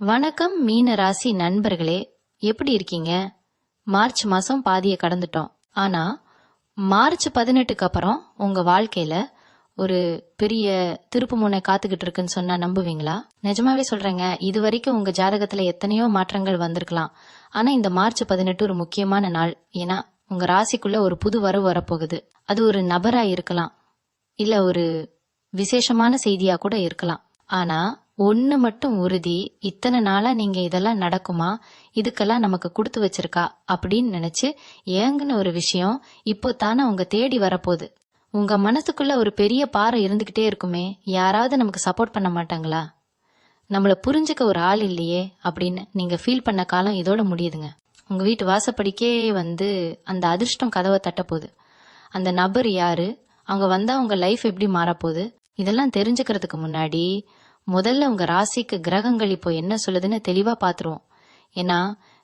வணக்கம் மீன ராசி நண்பர்களே, எப்படி இருக்கீங்க? மார்ச் மாசம் பாதியை கடந்துட்டோம். ஆனா மார்ச் 18க்கு அப்புறம் உங்க வாழ்க்கையில ஒரு பெரிய திருப்பு முனை காத்துக்கிட்டு இருக்குன்னு சொன்னா நம்புவீங்களா? நிஜமாவே சொல்றேங்க, இது வரைக்கும் உங்க ஜாதகத்துல எத்தனையோ மாற்றங்கள் வந்திருக்கலாம். ஆனா இந்த மார்ச் 18 ஒரு முக்கியமான நாள். ஏன்னா உங்க ராசிக்குள்ள ஒரு புது வரவு வரப்போகுது. அது ஒரு நபரா இருக்கலாம், இல்ல ஒரு விசேஷமான செய்தியா கூட இருக்கலாம். ஆனா ஒண்ணு மட்டும் உறுதி, இத்தனை நாளா நீங்க இதெல்லாம் நடக்குமா, இதுக்கெல்லாம் நமக்கு கொடுத்து வச்சிருக்கா அப்படின்னு நினைச்சு ஏங்குன ஒரு விஷயம் இப்போ தானே உங்க தேடி வரப்போகுது. உங்க மனசுக்குள்ள ஒரு பெரிய பாறை இருந்துகிட்டே இருக்குமே, யாராவது நமக்கு சப்போர்ட் பண்ண மாட்டாங்களா, நம்மள புரிஞ்சுக்க ஒரு ஆள் இல்லையே அப்படின்னு நீங்க ஃபீல் பண்ண காலம் இதோட முடியுதுங்க. உங்க வீட்டு வாசப்படிக்கே அந்த அதிர்ஷ்டம் கதவை தட்ட போகுது. அந்த நபர் யாரு, அவங்க வந்தா உங்க லைஃப் எப்படி மாறப்போகுது, இதெல்லாம் தெரிஞ்சுக்கிறதுக்கு முன்னாடி முதல்ல உங்க ராசிக்கு கிரகங்கள் இப்போ என்ன சொல்லுதுன்னு தெளிவா பாத்துருவோம். ஏன்னா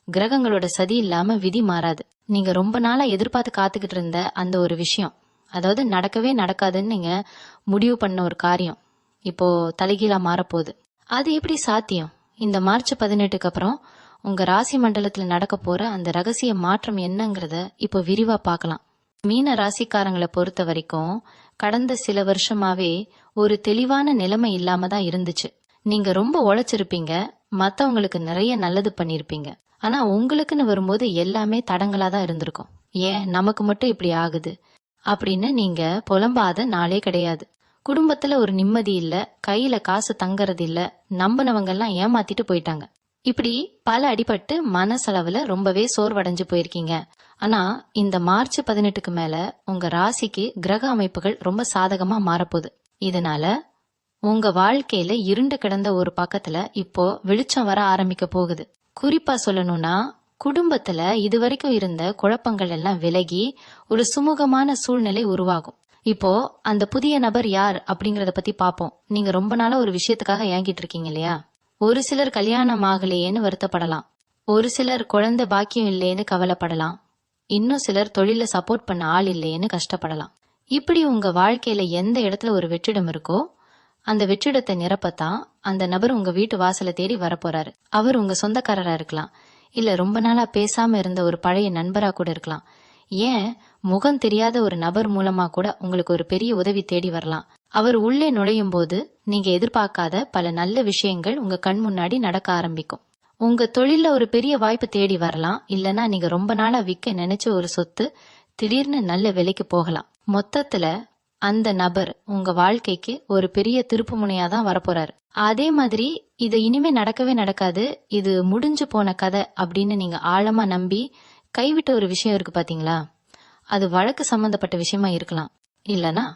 கிரகங்களோட சதி இல்லாம விதி மாறாது. நீங்க ரொம்ப நாளா எதிர்பார்த்து காத்துக்கிட்டு இருந்த அந்த ஒரு விஷயம், அதாவது நடக்கவே நடக்காதுன்னு நீங்க முடிவு பண்ண ஒரு காரியம் இப்போ தலைகீழா மாறப்போகுது. அது எப்படி சாத்தியம்? இந்த மார்ச் 18க்கு அப்புறம் உங்க ராசி மண்டலத்துல நடக்க போற அந்த ரகசிய மாற்றம் என்னங்கறத இப்போ விரிவா பார்க்கலாம். மீன ராசிக்காரங்களை பொறுத்த வரைக்கும் கடந்த சில வருஷமாவே ஒரு தெளிவான நிலைமை இல்லாம தான் இருந்துச்சு. நீங்க ரொம்ப உழைச்சிருப்பீங்க, மத்தவங்களுக்கு நிறைய நல்லது பண்ணிருப்பீங்க. ஆனா உங்களுக்குன்னு வரும்போது எல்லாமே தடங்களா தான் இருந்திருக்கும். ஏன் நமக்கு மட்டும் இப்படி ஆகுது அப்படின்னு நீங்க புலம்பாத நாளே கிடையாது. குடும்பத்துல ஒரு நிம்மதி இல்ல, கையில காசு தங்கறது இல்ல, நம்பினவங்க எல்லாம் ஏமாத்திட்டு போயிட்டாங்க. இப்படி பல அடிபட்டு மனசளவுல ரொம்பவே சோர்வடைஞ்சு போயிருக்கீங்க. ஆனா இந்த மார்ச் 18க்கு மேல உங்க ராசிக்கு கிரக அமைப்புகள் ரொம்ப சாதகமா மாறப்போகுது. இதனால உங்க வாழ்க்கையில இருண்டு கிடந்த ஒரு பக்கத்துல இப்போ வெளிச்சம் வர ஆரம்பிக்க போகுது. குறிப்பா சொல்லணும்னா குடும்பத்துல இதுவரைக்கும் இருந்த குழப்பங்கள் எல்லாம் விலகி ஒரு சுமூகமான சூழ்நிலை உருவாகும். இப்போ அந்த புதிய நபர் யார் அப்படிங்கறத பத்தி பாப்போம். நீங்க ரொம்ப நாளா ஒரு விஷயத்துக்காக ஏங்கிட்டு இருக்கீங்க இல்லையா? ஒரு சிலர் கல்யாணம் ஆகலையேன்னு வருத்தப்படலாம், ஒரு சிலர் குழந்தை பாக்கியம் இல்லையேன்னு கவலைப்படலாம், இன்னும் சிலர் தொழில சப்போர்ட் பண்ண ஆள் இல்லையேன்னு கஷ்டப்படலாம். இப்படி உங்க வாழ்க்கையில எந்த இடத்துல ஒரு வெற்றிடம் இருக்கோ அந்த வெற்றிடத்தை நிரப்பத்தான் அந்த நபர் உங்க வீட்டு வாசலை தேடி வரப்போறாரு. அவர் உங்க சொந்தக்காரரா இருக்கலாம், இல்ல ரொம்ப நாளா பேசாம இருந்த ஒரு பழைய நண்பரா கூட இருக்கலாம், ஏன் முகம் தெரியாத ஒரு நபர் மூலமா கூட உங்களுக்கு ஒரு பெரிய உதவி தேடி வரலாம். அவர் உள்ளே நுழையும் போது நீங்க எதிர்பார்க்காத பல நல்ல விஷயங்கள் உங்க கண் முன்னாடி நடக்க ஆரம்பிக்கும். உங்க தொழில ஒரு பெரிய வாய்ப்பு தேடி வரலாம், இல்லனா நீங்க ரொம்ப நாளா விற்க நினைச்ச ஒரு சொத்து திடீர்னு நல்ல விலைக்கு போகலாம். மொத்தத்துல அந்த நபர் உங்க வாழ்க்கைக்கு ஒரு பெரிய திருப்பு முனையா தான் வரப்போறாரு. அதே மாதிரி இது இனிமே நடக்கவே நடக்காது, இது முடிஞ்சு போன கதை அப்படின்னு நீங்க ஆழமா நம்பி கைவிட்ட ஒரு விஷயம் இருக்கு பாத்தீங்களா, அது வழக்கு சம்பந்தப்பட்ட விஷயமா இருக்கலாம், இல்லனா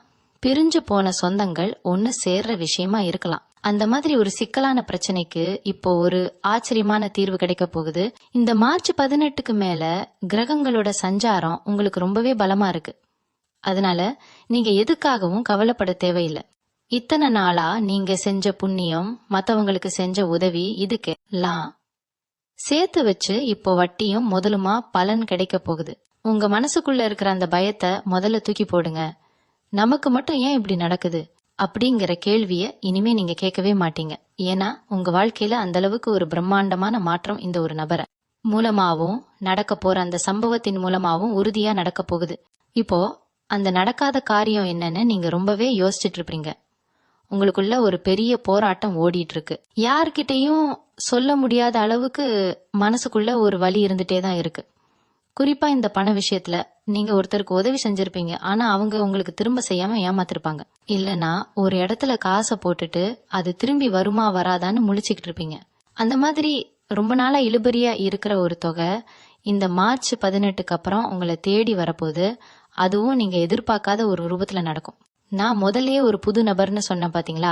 பிரிஞ்சு போன சொந்தங்கள் ஒன்னு சேர்ற விஷயமா இருக்கலாம். அந்த மாதிரி ஒரு சிக்கலான பிரச்சனைக்கு இப்போ ஒரு ஆச்சரியமான தீர்வு கிடைக்க போகுது. இந்த மார்ச் 18க்கு மேல கிரகங்களோட சஞ்சாரம் உங்களுக்கு ரொம்பவே பலமா இருக்கு. அதனால நீங்க எதுக்காகவும் கவலைப்பட தேவையில்லை. இத்தனை நாளா நீங்க செஞ்ச புண்ணியம், மத்தவங்களுக்கு செஞ்ச உதவி, இதுக்கெல்லாம் சேர்த்து வச்சு இப்போ வட்டியும் முதலுமா பலன் கிடைக்க போகுது. உங்க மனசுக்குள்ள இருக்கிற அந்த பயத்தை முதல்ல தூக்கி போடுங்க. நமக்கு மட்டும் ஏன் இப்படி நடக்குது அப்படிங்கிற கேள்விய இனிமே நீங்க கேட்கவே மாட்டீங்க. ஏன்னா உங்க வாழ்க்கையில அந்த அளவுக்கு ஒரு பிரம்மாண்டமான மாற்றம் இந்த ஒரு நபரை மூலமாவும் நடக்க போற அந்த சம்பவத்தின் மூலமாவும் உறுதியா நடக்க போகுது. இப்போ அந்த நடக்காத காரியம் என்னன்னு நீங்க ரொம்பவே யோசிச்சுட்டு இருப்பீங்க. உங்களுக்குள்ள ஒரு பெரிய போராட்டம் ஓடிட்டு இருக்கு. யார்கிட்டையும் சொல்ல முடியாத அளவுக்கு மனசுக்குள்ள ஒரு வலி இருந்துட்டே தான் இருக்கு. குறிப்பா இந்த பண விஷயத்துல நீங்க ஒருத்தருக்கு உதவி செஞ்சிருப்பீங்க, ஆனா அவங்க உங்களுக்கு திரும்ப செய்யாம ஏமாத்திருப்பாங்க. இல்லனா ஒரு இடத்துல காசை போட்டுட்டு அது திரும்பி வருமா வராதான்னு முழிச்சுக்கிட்டு இருப்பீங்க. அந்த மாதிரி ரொம்ப நாளா இழுபறியா இருக்கிற ஒரு தொகை இந்த மார்ச் 18க்கு அப்புறம் உங்களை தேடி வரப்போகுது. அதுவும் நீங்க எதிர்பார்க்காத ஒரு ரூபத்துல நடக்கும். நான் முதல்லயே ஒரு புது நபர்னு சொன்னேன் பாத்தீங்களா,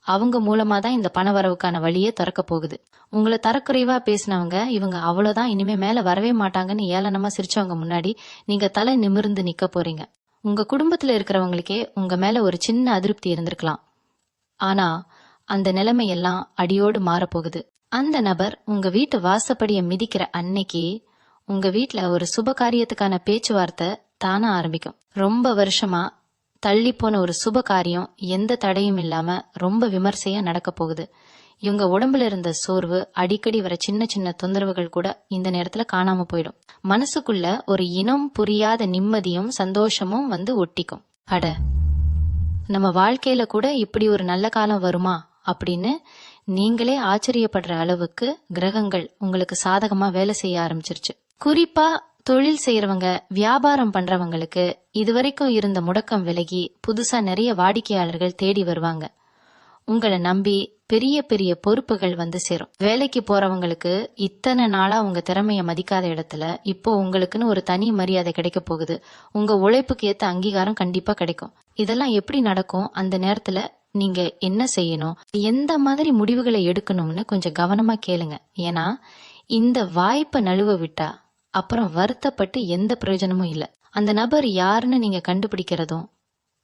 அவங்க மூலமா தான் இந்த பண வரவுக்கான வழியே திறக்க போகுது. உங்களை தரக்குறைவா பேசினவங்க, இவங்க அவ்வளவுதான் இனிமே மேல வரவே மாட்டாங்கன்னு ஏளனமா சிரிச்சவங்க முன்னாடி நீங்க தலை நிமிர்ந்து நிக்க போறீங்க. உங்க குடும்பத்துல இருக்கிறவங்களுக்கே உங்க மேல ஒரு சின்ன அதிருப்தி இருந்திருக்கலாம். ஆனா அந்த நிலைமையெல்லாம் அடியோடு மாறப்போகுது. அந்த நபர் உங்க வீட்டு வாசப்படிய மிதிக்கிற அன்னைக்கு உங்க வீட்டுல ஒரு சுப காரியத்துக்கான பேச்சுவார்த்தை தானா ஆரம்பிக்கும். ரொம்ப வருஷமா தள்ளி போன ஒரு சுப காரியம் எந்த தடையும் இல்லாம ரொம்ப விமர்சையா நடக்க போகுது. இவங்க உடம்புல இருந்த சோர்வு, அடிக்கடி வர சின்ன சின்ன தொந்தரவுகள் கூட இந்த நேரத்துல காணாம போயிடும். மனசுக்குள்ள ஒரு இனம் புரியாத நிம்மதியும் சந்தோஷமும் வந்து ஒட்டிக்கும். அட, நம்ம வாழ்க்கையில கூட இப்படி ஒரு நல்ல காலம் வருமா அப்படின்னு நீங்களே ஆச்சரியப்படுற அளவுக்கு கிரகங்கள் உங்களுக்கு சாதகமா வேலை செய்ய ஆரம்பிச்சிருச்சு. குறிப்பா தொழில் செய்யறவங்க, வியாபாரம் பண்றவங்களுக்கு இதுவரைக்கும் இருந்த முடக்கம் விலகி புதுசா நிறைய வாடிக்கையாளர்கள் தேடி வருவாங்க. உங்களை நம்பி பெரிய பெரிய பொறுப்புகள் வந்து சேரும். வேலைக்கு போறவங்களுக்கு இத்தனை நாளா உங்க திறமைய மதிக்காத இடத்துல இப்போ உங்களுக்குன்னு ஒரு தனி மரியாதை கிடைக்க போகுது. உங்க உழைப்புக்கு ஏத்த அங்கீகாரம் கண்டிப்பா கிடைக்கும். இதெல்லாம் எப்படி நடக்கும்? அந்த நேரத்துல நீங்க என்ன செய்யணும், எந்த மாதிரி முடிவுகளை எடுக்கணும்னு கொஞ்சம் கவனமா கேளுங்க. ஏன்னா இந்த வாய்ப்பை நழுவ விட்டா அப்புறம் வருத்தப்பட்டு எந்த பிரயோஜனமும் இல்ல. அந்த நபர் யாருன்னு நீங்க கண்டுபிடிக்கிறதும்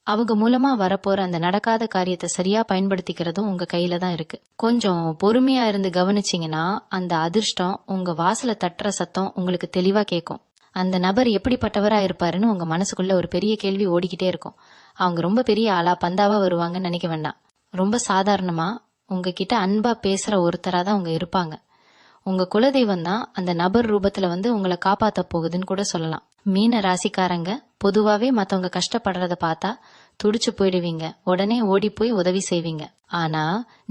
அவங்க மூலமா வரப்போற அந்த நடக்காத காரியத்தை சரியா பயன்படுத்திக்கிறதும் உங்க கையில தான் இருக்கு. கொஞ்சம் பொறுமையா இருந்து கவனிச்சீங்கன்னா அந்த அதிர்ஷ்டம் உங்க வாசல தட்டுற சத்தம் உங்களுக்கு தெளிவா கேட்கும். அந்த நபர் எப்படிப்பட்டவரா இருப்பாருன்னு உங்க மனசுக்குள்ள ஒரு பெரிய கேள்வி ஓடிக்கிட்டே இருக்கும். அவங்க ரொம்ப பெரிய ஆளா, பந்தாவா வருவாங்கன்னு நினைக்க வேண்டாம். ரொம்ப சாதாரணமா உங்ககிட்ட அன்பா பேசுற ஒருத்தரா தான் அவங்க இருப்பாங்க. உங்க குலதெய்வம் தான் அந்த நபர் ரூபத்துல வந்து உங்களை காப்பாத்த போகுதுன்னு கூட சொல்லலாம். மீன ராசிக்காரங்க பொதுவாவே மத்தவங்க கஷ்டப்படுறத பார்த்தா துடிச்சு போயிடுவீங்க. உடனே ஓடி போய் உதவி செய்வீங்க. ஆனா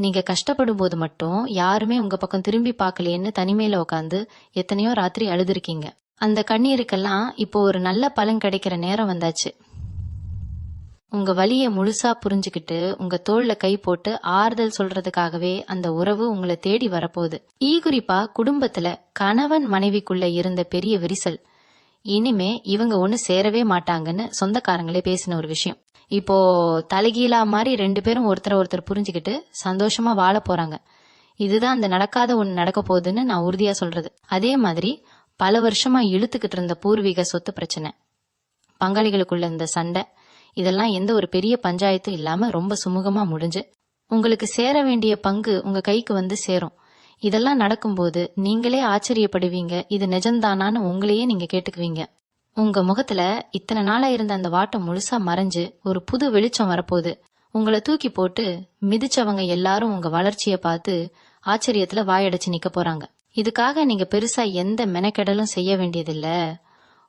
நீங்க கஷ்டப்படும் போது மட்டும் யாருமே உங்க பக்கம் திரும்பி பார்க்கலையேன்னு தனிமையில உட்காந்து எத்தனையோ ராத்திரி அழுதுருக்கீங்க. அந்த கண்ணீருக்கெல்லாம் இப்போ ஒரு நல்ல பலன் கிடைக்கிற நேரம் வந்தாச்சு. உங்க வலிய முழுசா புரிஞ்சுக்கிட்டு உங்க தோள்ல கை போட்டு ஆறுதல் சொல்றதுக்காகவே அந்த உறவு உங்களை தேடி வரப்போகுது. குறிப்பா குடும்பத்துல கணவன் மனைவிக்குள்ள இருந்த பெரிய விரிசல் இனிமே இவங்க ஒண்ணு சேரவே மாட்டாங்கன்னு சொந்தக்காரங்களே பேசின ஒரு விஷயம் இப்போ தலைகீழா மாதிரி 2 பேரும் ஒருத்தர் புரிஞ்சுக்கிட்டு சந்தோஷமா வாழ போறாங்க. இதுதான் அந்த நடக்காத ஒண்ணு நடக்க போகுதுன்னு நான் உறுதியா சொல்றது. அதே மாதிரி பல வருஷமா இழுத்துக்கிட்டு இருந்த பூர்வீக சொத்து பிரச்சனை, பங்காளிகளுக்குள்ள இருந்த சண்டை, இதெல்லாம் எந்த ஒரு பெரிய பஞ்சாயத்தும் இல்லாம ரொம்ப சுமூகமா முடிஞ்சு உங்களுக்கு சேர வேண்டிய பங்கு உங்க கைக்கு வந்து சேரும். இதெல்லாம் நடக்கும்போது நீங்களே ஆச்சரியப்படுவீங்க, இது நிஜம்தானான்னு உங்களையே நீங்க கேட்டுக்குவீங்க. உங்க முகத்துல இத்தனை நாளா இருந்த அந்த வாட்டம் முழுசா மறைஞ்சு ஒரு புது வெளிச்சம் வரப்போகுது. உங்களை தூக்கி போட்டு மிதிச்சவங்க எல்லாரும் உங்க வளர்ச்சிய பார்த்து ஆச்சரியத்துல வாயடைச்சு நிக்க போறாங்க. இதுக்காக நீங்க பெருசா எந்த மெனக்கெடலும் செய்ய வேண்டியதில்ல.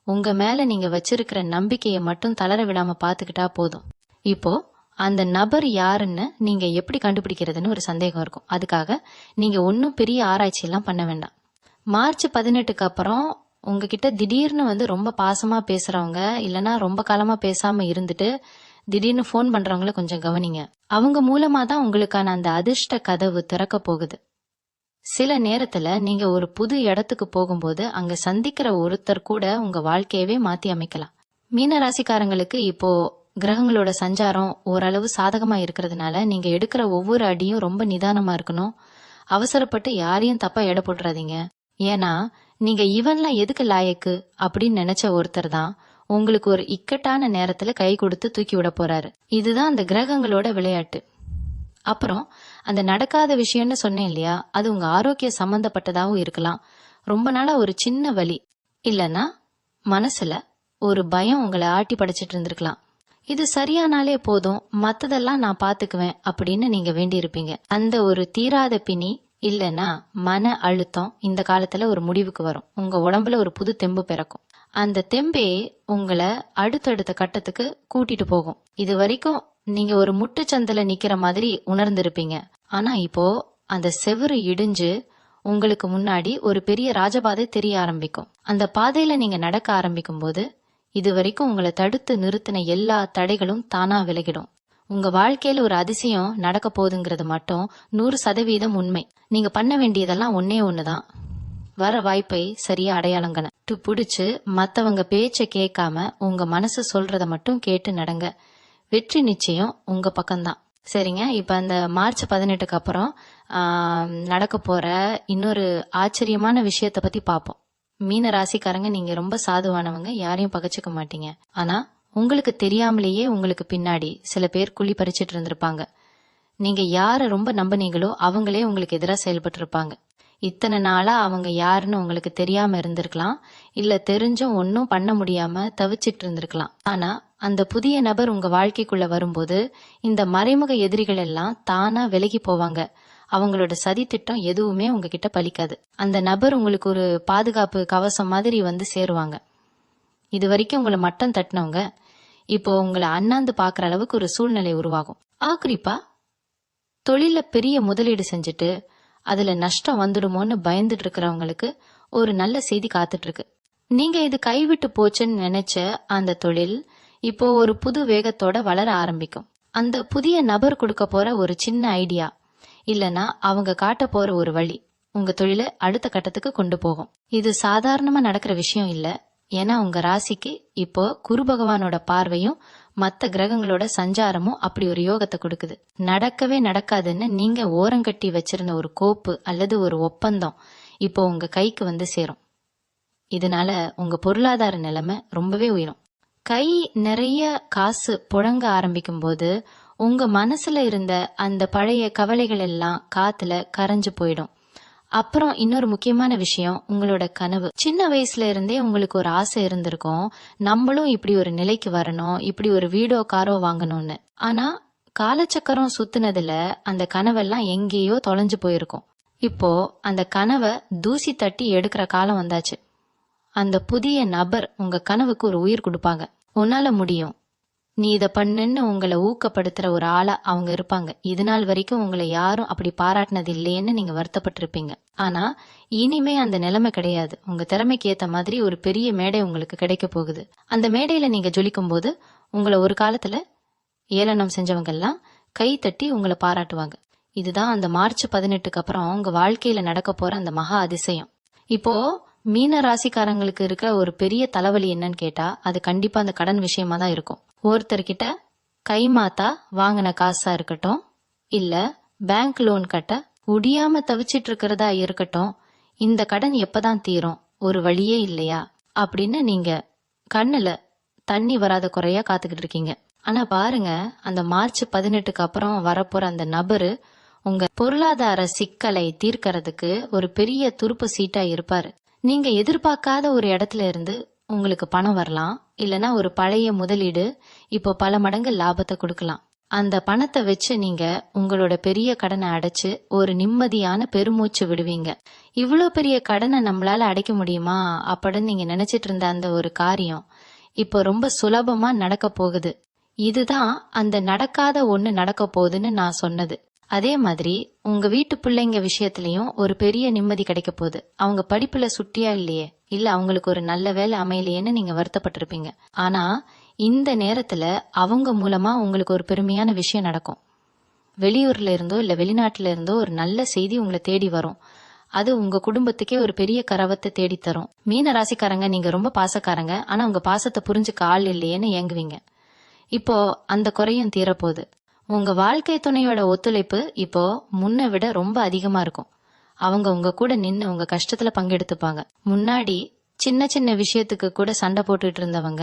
உங்க மேல நீங்க வச்சிருக்கிற நம்பிக்கையை மட்டும் தளர விடாம பாத்துக்கிட்டா போதும். இப்போ அந்த நபர் யாருன்னு நீங்க எப்படி கண்டுபிடிக்கிறதுன்னு ஒரு சந்தேகம் இருக்கும். அதுக்காக நீங்க ஒன்னும் பெரிய ஆராய்ச்சி எல்லாம் பண்ண வேண்டாம். மார்ச் 18க்கு அப்புறம் உங்ககிட்ட திடீர்னு வந்து ரொம்ப பாசமா பேசுறவங்க, இல்லனா ரொம்ப காலமா பேசாம இருந்துட்டு திடீர்னு போன் பண்றவங்கள கொஞ்சம் கவனிங்க. அவங்க மூலமா தான் உங்களுக்கான அந்த அதிர்ஷ்ட கதவு திறக்க போகுது. சில நேரத்துல நீங்க ஒரு புது இடத்துக்கு போகும்போது அங்க சந்திக்கிற ஒருத்தர் கூட உங்க வாழ்க்கையவே மாத்தி அமைக்கலாம். மீன ராசிக்காரங்களுக்கு இப்போ கிரகங்களோட சஞ்சாரம் ஓரளவு சாதகமா இருக்கிறதுனால நீங்க எடுக்கிற ஒவ்வொரு அடியும் ரொம்ப நிதானமா இருக்கணும். அவசரப்பட்டு யாரையும் தப்பா எடை போட்டுறாதீங்க. ஏன்னா நீங்க இவன்லாம் எதுக்கு லாயக்கு அப்படின்னு நினைச்ச ஒருத்தர் தான் உங்களுக்கு ஒரு இக்கட்டான நேரத்துல கை கொடுத்து தூக்கி விட போறாரு. இதுதான் அந்த கிரகங்களோட விளையாட்டு. அப்புறம் அந்த நடக்காத விஷயம்னு சொன்னேன் இல்லையா, அது உங்க ஆரோக்கிய சம்பந்தப்பட்டதாகவும் இருக்கலாம். ரொம்ப நாளா ஒரு சின்ன வலி இல்லனா மனசுல ஒரு பயம் உங்களை ஆட்டி படைச்சிட்டு இருந்திருக்கலாம். இது சரியானாலே போதும், மத்ததெல்லாம் நான் பாத்துக்குவேன் அப்படின்னு நீங்க வேண்டி இருப்பீங்க. அந்த ஒரு தீராத பிணி இல்லனா மன அழுத்தம் இந்த காலத்துல ஒரு முடிவுக்கு வரும். உங்க உடம்புல ஒரு புது தெம்பு பிறக்கும். அந்த தெம்பே உங்களை அடுத்தடுத்த கட்டத்துக்கு கூட்டிட்டு போகும். இது வரைக்கும் நீங்க ஒரு முட்டுச்சந்தில நிக்கிற மாதிரி உணர்ந்திருப்பீங்க. ஆனா இப்போ அந்த செவுரு இடிஞ்சு உங்களுக்கு முன்னாடி ஒரு பெரிய ராஜபாதை தெரிய ஆரம்பிக்கும். அந்த பாதையில நீங்க நடக்க ஆரம்பிக்கும் போது இது வரைக்கும் உங்களை தடுத்து நிறுத்தின எல்லா தடைகளும் தானா விலகிடும். உங்க வாழ்க்கையில ஒரு அதிசயம் நடக்க போகுதுங்கிறது மட்டும் 100% உண்மை. நீங்க பண்ண வேண்டியதெல்லாம் ஒன்னே ஒண்ணுதான், வர வாய்ப்பை சரியா அடையாளங்கன பிடிச்சு மத்தவங்க பேச்ச கேட்காம உங்க மனசு சொல்றத மட்டும் கேட்டு நடங்க. வெற்றி நிச்சயம் உங்க பக்கம்தான். சரிங்க, இப்ப அந்த மார்ச் 18க்கு அப்புறம் நடக்க போற இன்னொரு ஆச்சரியமான விஷயத்த பத்தி பாப்போம். மீன ராசிக்காரங்க நீங்க ரொம்ப சாதுவானவங்க, யாரையும் பகச்சுக்க மாட்டீங்க. ஆனா உங்களுக்கு தெரியாமலேயே உங்களுக்கு பின்னாடி சில பேர் குழி பறிச்சிட்டு இருந்திருப்பாங்க. நீங்க யார ரொம்ப நம்பினீங்களோ அவங்களே உங்களுக்கு எதிராக செயல்பட்டு இருப்பாங்க. இத்தனை நாளா அவங்க யாருன்னு உங்களுக்கு தெரியாம இருந்திருக்கலாம், இல்ல தெரிஞ்சும் ஒன்னும் பண்ண முடியாம தவிச்சிட்டு இருந்திருக்கலாம். ஆனா அந்த புதிய நபர் உங்க வாழ்க்கைக்குள்ள வரும்போது இந்த மறைமுக எதிரிகள் எல்லாம் தானா விலகி போவாங்க. அவங்களோட சதி திட்டம் எதுவுமே உங்ககிட்ட பலிக்காது. அந்த நபர் உங்களுக்கு ஒரு பாதுகாப்பு கவசம் மாதிரி வந்து சேருவாங்க. இது வரைக்கும் உங்களை மட்டம் தட்டினவங்க இப்போ உங்களை அண்ணாந்து பாக்குற அளவுக்கு ஒரு சூழ்நிலை உருவாகும். குறிப்பா தொழில பெரிய முதலீடு செஞ்சுட்டு அதுல நஷ்டம் வந்துடுமோன்னு பயந்துட்டு இருக்கிறவங்களுக்கு ஒரு நல்ல செய்தி காத்துட்டு இருக்கு. நீங்க இது கைவிட்டு போச்சுன்னு நினைச்ச அந்த தொழில் இப்போ ஒரு புது வேகத்தோட வளர ஆரம்பிக்கும். அந்த புதிய நபர் கொடுக்க போற ஒரு சின்ன ஐடியா இல்லனா அவங்க காட்ட போற ஒரு வழி உங்க தொழிலை அடுத்த கட்டத்துக்கு கொண்டு போகும். இது சாதாரணமா நடக்கிற விஷயம் இல்ல. ஏன்னா உங்க ராசிக்கு இப்போ குரு பகவானோட பார்வையும் மத்த கிரகங்களோட சஞ்சாரமும் அப்படி ஒரு யோகத்தை கொடுக்குது. நடக்கவே நடக்காதுன்னு நீங்க ஓரங்கட்டி வச்சிருந்த ஒரு கோப்பு அல்லது ஒரு ஒப்பந்தம் இப்போ உங்க கைக்கு வந்து சேரும். இதனால உங்க பொருளாதார நிலைமை ரொம்பவே உயரும். கை நிறைய காசு புழங்க ஆரம்பிக்கும் போது உங்க மனசுல இருந்த அந்த பழைய கவலைகள் எல்லாம் காத்துல கரைஞ்சு போயிடும். அப்புறம் இன்னொரு முக்கியமான விஷயம், உங்களோட கனவு. சின்ன வயசுல இருந்தே உங்களுக்கு ஒரு ஆசை இருந்திருக்கும், நம்மளும் இப்படி ஒரு நிலைக்கு வரணும், இப்படி ஒரு வீடோ காரோ வாங்கணும்னு. ஆனா காலச்சக்கரம் சுத்துனதுல அந்த கனவெல்லாம் எங்கேயோ தொலைஞ்சு போயிருக்கும். இப்போ அந்த கனவை தூசி தட்டி எடுக்கிற காலம் வந்தாச்சு. அந்த புதிய நபர் உங்க கனவுக்கு ஒரு உயிர் கொடுப்பாங்க. உன்னால முடியும், நீ இத பண்ணுன்னு உங்களை ஊக்கப்படுத்துற ஒரு ஆளா அவங்க இருப்பாங்க. இது நாள் வரைக்கும் உங்களை யாரும் அப்படி பாராட்டினது இல்லையேன்னு நீங்க வருத்தப்பட்டிருப்பீங்க. ஆனா இனிமே அந்த நிலைமை கிடையாது. உங்க திறமைக்கு ஏத்த மாதிரி ஒரு பெரிய மேடை உங்களுக்கு கிடைக்க போகுது. அந்த மேடையில நீங்க ஜொலிக்கும் போது உங்களை ஒரு காலத்துல ஏளனம் செஞ்சவங்க எல்லாம் கை தட்டி உங்களை பாராட்டுவாங்க. இதுதான் அந்த மார்ச் 18க்கு அப்புறம் உங்க வாழ்க்கையில நடக்க போற அந்த மகா அதிசயம். இப்போ மீன ராசிக்காரங்களுக்கு இருக்க ஒரு பெரிய தலைவலி என்னன்னு கேட்டா அது கண்டிப்பா அந்த கடன் விஷயமா தான் இருக்கும். ஒருத்தர்கிட்ட கைமாத்தா வாங்கின காசா இருக்கட்டும், இல்ல பேங்க் லோன் கட்ட முடியாம தவிச்சிட்டு இருக்கிறதா இருக்கட்டும், இந்த கடன் எப்பதான் தீரும், ஒரு வழியே இல்லையா அப்படின்னு நீங்க கண்ணுல தண்ணி வராத குறையா காத்துக்கிட்டு இருக்கீங்க. ஆனா பாருங்க, அந்த மார்ச் 18க்கு அப்புறம் வரப்போற அந்த நபரு உங்க பொருளாதார சிக்கலை தீர்க்கறதுக்கு ஒரு பெரிய துருப்பு சீட்டா இருப்பாரு. நீங்க எதிர்பார்க்காத ஒரு இடத்துல இருந்து உங்களுக்கு பணம் வரலாம், இல்லனா ஒரு பழைய முதலீடு இப்போ பல மடங்கு லாபத்தை கொடுக்கலாம். அந்த பணத்தை வச்சு நீங்க உங்களோட பெரிய கடனை அடைச்சு ஒரு நிம்மதியான பெருமூச்சு விடுவீங்க. இவ்வளோ பெரிய கடனை நம்மளால அடைக்க முடியுமா அப்படின்னு நீங்க நினைச்சிட்டு இருந்த அந்த ஒரு காரியம் இப்போ ரொம்ப சுலபமா நடக்க போகுது. இதுதான் அந்த நடக்காத ஒண்ணு நடக்க போகுதுன்னு நான் சொன்னது. அதே மாதிரி உங்க வீட்டு பிள்ளைங்க விஷயத்திலயும் ஒரு பெரிய நிம்மதி கிடைக்க போகுது. அவங்க படிப்புல சுட்டியா இல்லையே, இல்ல அவங்களுக்கு ஒரு நல்ல வேலை அமையலையேன்னு நீங்க வருத்தப்பட்டிருப்பீங்க. ஆனா இந்த நேரத்துல அவங்க மூலமா உங்களுக்கு ஒரு பெருமையான விஷயம் நடக்கும். வெளியூர்ல இருந்தோ இல்ல வெளிநாட்டுல இருந்தோ ஒரு நல்ல செய்தி உங்களை தேடி வரும். அது உங்க குடும்பத்துக்கே ஒரு பெரிய கரவத்தை தேடி தரும். மீன ராசிக்காரங்க, நீங்க ரொம்ப பாசக்காரங்க. ஆனா உங்க பாசத்தை புரிஞ்சுக்க ஆள் இல்லையேன்னு ஏங்குவீங்க. இப்போ அந்த குறையும் தீரப்போகுது. உங்க வாழ்க்கை துணையோட ஒத்துழைப்பு இப்போ முன்ன விட ரொம்ப அதிகமா இருக்கும். அவங்க உங்க கூட நின்னு உங்க கஷ்டத்துல பங்கெடுத்துப்பாங்க. முன்னாடி சின்ன சின்ன விஷயத்துக்கு கூட சண்டை போட்டுட்டு இருந்தவங்க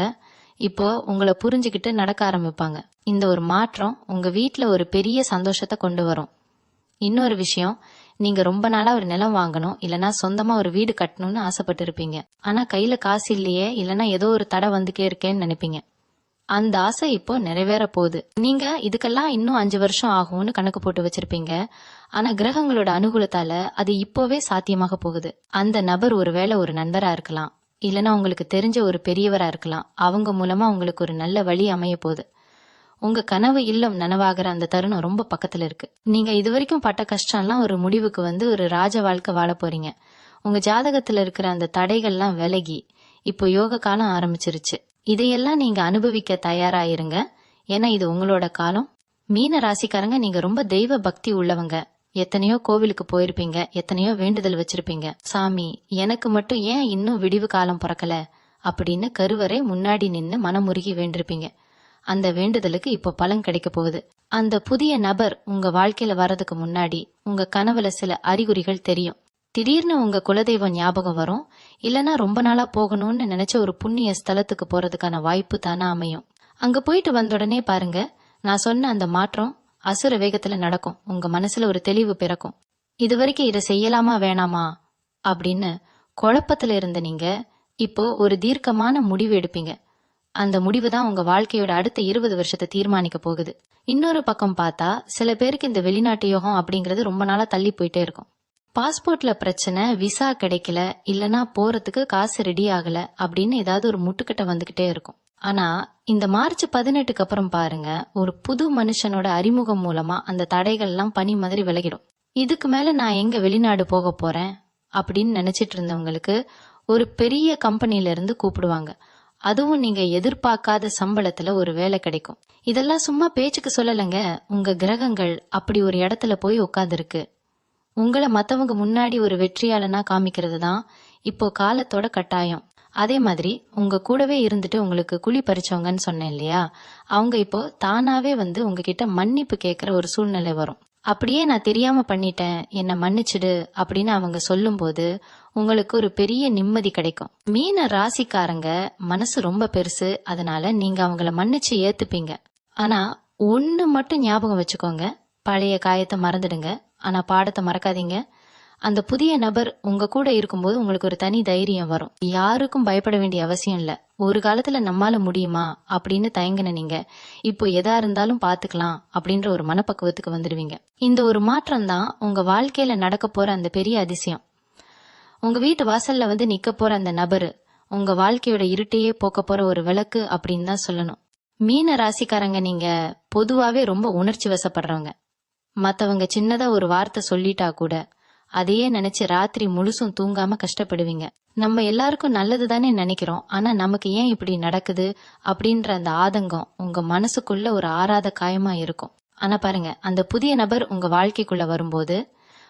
இப்போ உங்களை புரிஞ்சுக்கிட்டு நடக்க ஆரம்பிப்பாங்க. இந்த ஒரு மாற்றம் உங்க வீட்டுல ஒரு பெரிய சந்தோஷத்தை கொண்டு வரும். இன்னொரு விஷயம், நீங்க ரொம்ப நாளா ஒரு நிலம் வாங்கணும், இல்லனா சொந்தமா ஒரு வீடு கட்டணும்னு ஆசைப்பட்டு இருப்பீங்க. ஆனா கையில காசு இல்லையே, இல்லனா ஏதோ ஒரு தடை வந்துட்டே இருக்கேன்னு நினைப்பீங்க. அந்த ஆசை இப்போ நிறைவேற போகுது. நீங்க இதுக்கெல்லாம் இன்னும் 5 வருஷம் ஆகும்னு கணக்கு போட்டு வச்சிருப்பீங்க. ஆனா கிரகங்களோட அனுகூலத்தால அது இப்போவே சாத்தியமாக போகுது. அந்த நபர் ஒருவேளை ஒரு நண்பரா இருக்கலாம், இல்லனா உங்களுக்கு தெரிஞ்ச ஒரு பெரியவரா இருக்கலாம். அவங்க மூலமா உங்களுக்கு ஒரு நல்ல வழி அமைய போகுது. உங்க கனவு இல்லம் நனவாகிற அந்த தருணம் ரொம்ப பக்கத்துல இருக்கு. நீங்க இது வரைக்கும் பட்ட கஷ்டம்லாம் ஒரு முடிவுக்கு வந்து ஒரு ராஜ வாழ்க்கை வாழ போறீங்க. உங்க ஜாதகத்துல இருக்கிற அந்த தடைகள்லாம் விலகி இப்போ யோக காலம் ஆரம்பிச்சிருச்சு. இதையெல்லாம் நீங்க அனுபவிக்க தயாராயிருங்க. ஏன்னா இது உங்களோட காலம். மீன ராசிக்காரங்க, நீங்க ரொம்ப தெய்வ பக்தி உள்ளவங்க. எத்தனையோ கோவிலுக்கு போயிருப்பீங்க, எத்தனையோ வேண்டுதல் வச்சிருப்பீங்க. சாமி, எனக்கு மட்டும் ஏன் இன்னும் விடிவு காலம் பிறக்கல அப்படின்னு கருவறை முன்னாடி நின்னு மனமுருகி வேண்டிருப்பீங்க. அந்த வேண்டுதலுக்கு இப்போ பலன் கிடைக்க போகுது. அந்த புதிய நபர் உங்க வாழ்க்கையில வர்றதுக்கு முன்னாடி உங்க கனவுல சில அறிகுறிகள் தெரியும். திடீர்னு உங்க குலதெய்வம் ஞாபகம் வரும், இல்லனா ரொம்ப நாளா போகணும்னு நினைச்ச ஒரு புண்ணிய ஸ்தலத்துக்கு போறதுக்கான வாய்ப்பு தானா அமையும். அங்க போயிட்டு வந்த உடனே பாருங்க, நான் சொன்ன அந்த மாற்றம் அசுர வேகத்துல நடக்கும். உங்க மனசுல ஒரு தெளிவு பிறக்கும். இது வரைக்கும் இதை செய்யலாமா வேணாமா அப்படின்னு குழப்பத்துல இருந்த நீங்க இப்போ ஒரு தீர்க்கமான முடிவு எடுப்பீங்க. அந்த முடிவு தான் உங்க வாழ்க்கையோட அடுத்த 20 வருஷத்தை தீர்மானிக்க போகுது. இன்னொரு பக்கம் பார்த்தா சில பேருக்கு இந்த வெளிநாட்டு யோகம் அப்படிங்கறது ரொம்ப நாளா தள்ளி போயிட்டே இருக்கும். பாஸ்போர்ட்ல பிரச்சனை, விசா கிடைக்கல, இல்லனா போறதுக்கு காசு ரெடி ஆகல அப்படின்னு ஏதாவது ஒரு முட்டுக்கட்டை வந்துகிட்டே இருக்கும். ஆனா இந்த மார்ச் 18க்கு அப்புறம் பாருங்க, ஒரு புது மனுஷனோட அறிமுகம் மூலமா அந்த தடைகள் எல்லாம் பனி மாதிரி விலகிடும். இதுக்கு மேல நான் எங்க வெளிநாடு போக போறேன் அப்படின்னு நினைச்சிட்டு இருந்தவங்களுக்கு ஒரு பெரிய கம்பெனில இருந்து கூப்பிடுவாங்க. அதுவும் நீங்க எதிர்பார்க்காத சம்பளத்துல ஒரு வேலை கிடைக்கும். இதெல்லாம் சும்மா பேச்சுக்கு சொல்லலைங்க. உங்க கிரகங்கள் அப்படி ஒரு இடத்துல போய் உட்கார்ந்துருக்கு. உங்களை மத்தவங்க முன்னாடி ஒரு வெற்றியாளனா காமிக்கிறது தான் இப்போ காலத்தோட கட்டாயம். அதே மாதிரி உங்க கூடவே இருந்துட்டு உங்களுக்கு குழி பறிச்சவங்கன்னு சொன்னேன் இல்லையா, அவங்க இப்போ தானாவே வந்து உங்ககிட்ட மன்னிப்பு கேட்கிற ஒரு சூழ்நிலை வரும். அப்படியே நான் தெரியாம பண்ணிட்டேன், என்னை மன்னிச்சிடு அப்படின்னு அவங்க சொல்லும்போது உங்களுக்கு ஒரு பெரிய நிம்மதி கிடைக்கும். மீன ராசிக்காரங்க மனசு ரொம்ப பெருசு, அதனால நீங்க அவங்கள மன்னிச்சு ஏத்துப்பீங்க. ஆனா ஒண்ணு மட்டும் ஞாபகம் வச்சுக்கோங்க, பழைய காயத்தை மறந்துடுங்க, ஆனா பாடத்தை மறக்காதீங்க. அந்த புதிய நபர் உங்க கூட இருக்கும்போது உங்களுக்கு ஒரு தனி தைரியம் வரும். யாருக்கும் பயப்பட வேண்டிய அவசியம் இல்ல. ஒரு காலத்துல நம்மால முடியுமா அப்படின்னு தயங்கின நீங்க இப்போ எதா இருந்தாலும் பாத்துக்கலாம் அப்படின்ற ஒரு மனப்பக்குவத்துக்கு வந்துடுவீங்க. இந்த ஒரு மாற்றம் தான் உங்க வாழ்க்கையில நடக்க போற அந்த பெரிய அதிசயம். உங்க வீட்டு வாசல்ல வந்து நிக்க போற அந்த நபரு உங்க வாழ்க்கையோட இருட்டையே போக்க போற ஒரு விளக்கு அப்படின்னு தான் சொல்லணும். மீன ராசிக்காரங்க நீங்க பொதுவாவே ரொம்ப உணர்ச்சி வசப்படுறவங்க. மத்தவங்க சின்னதா ஒரு வார்த்தை சொல்லிட்டா கூட அதையே நினைச்சு ராத்திரி முழுசும் தூங்காம கஷ்டப்படுவீங்க. நம்ம எல்லாருக்கும் நல்லது தானே நினைக்கிறோம், ஆனா நமக்கு ஏன் இப்படி நடக்குது அப்படின்ற அந்த ஆதங்கம் உங்க மனசுக்குள்ள ஒரு ஆறாத காயமா இருக்கும். ஆனா பாருங்க, அந்த புதிய நபர் உங்க வாழ்க்கைக்குள்ள வரும்போது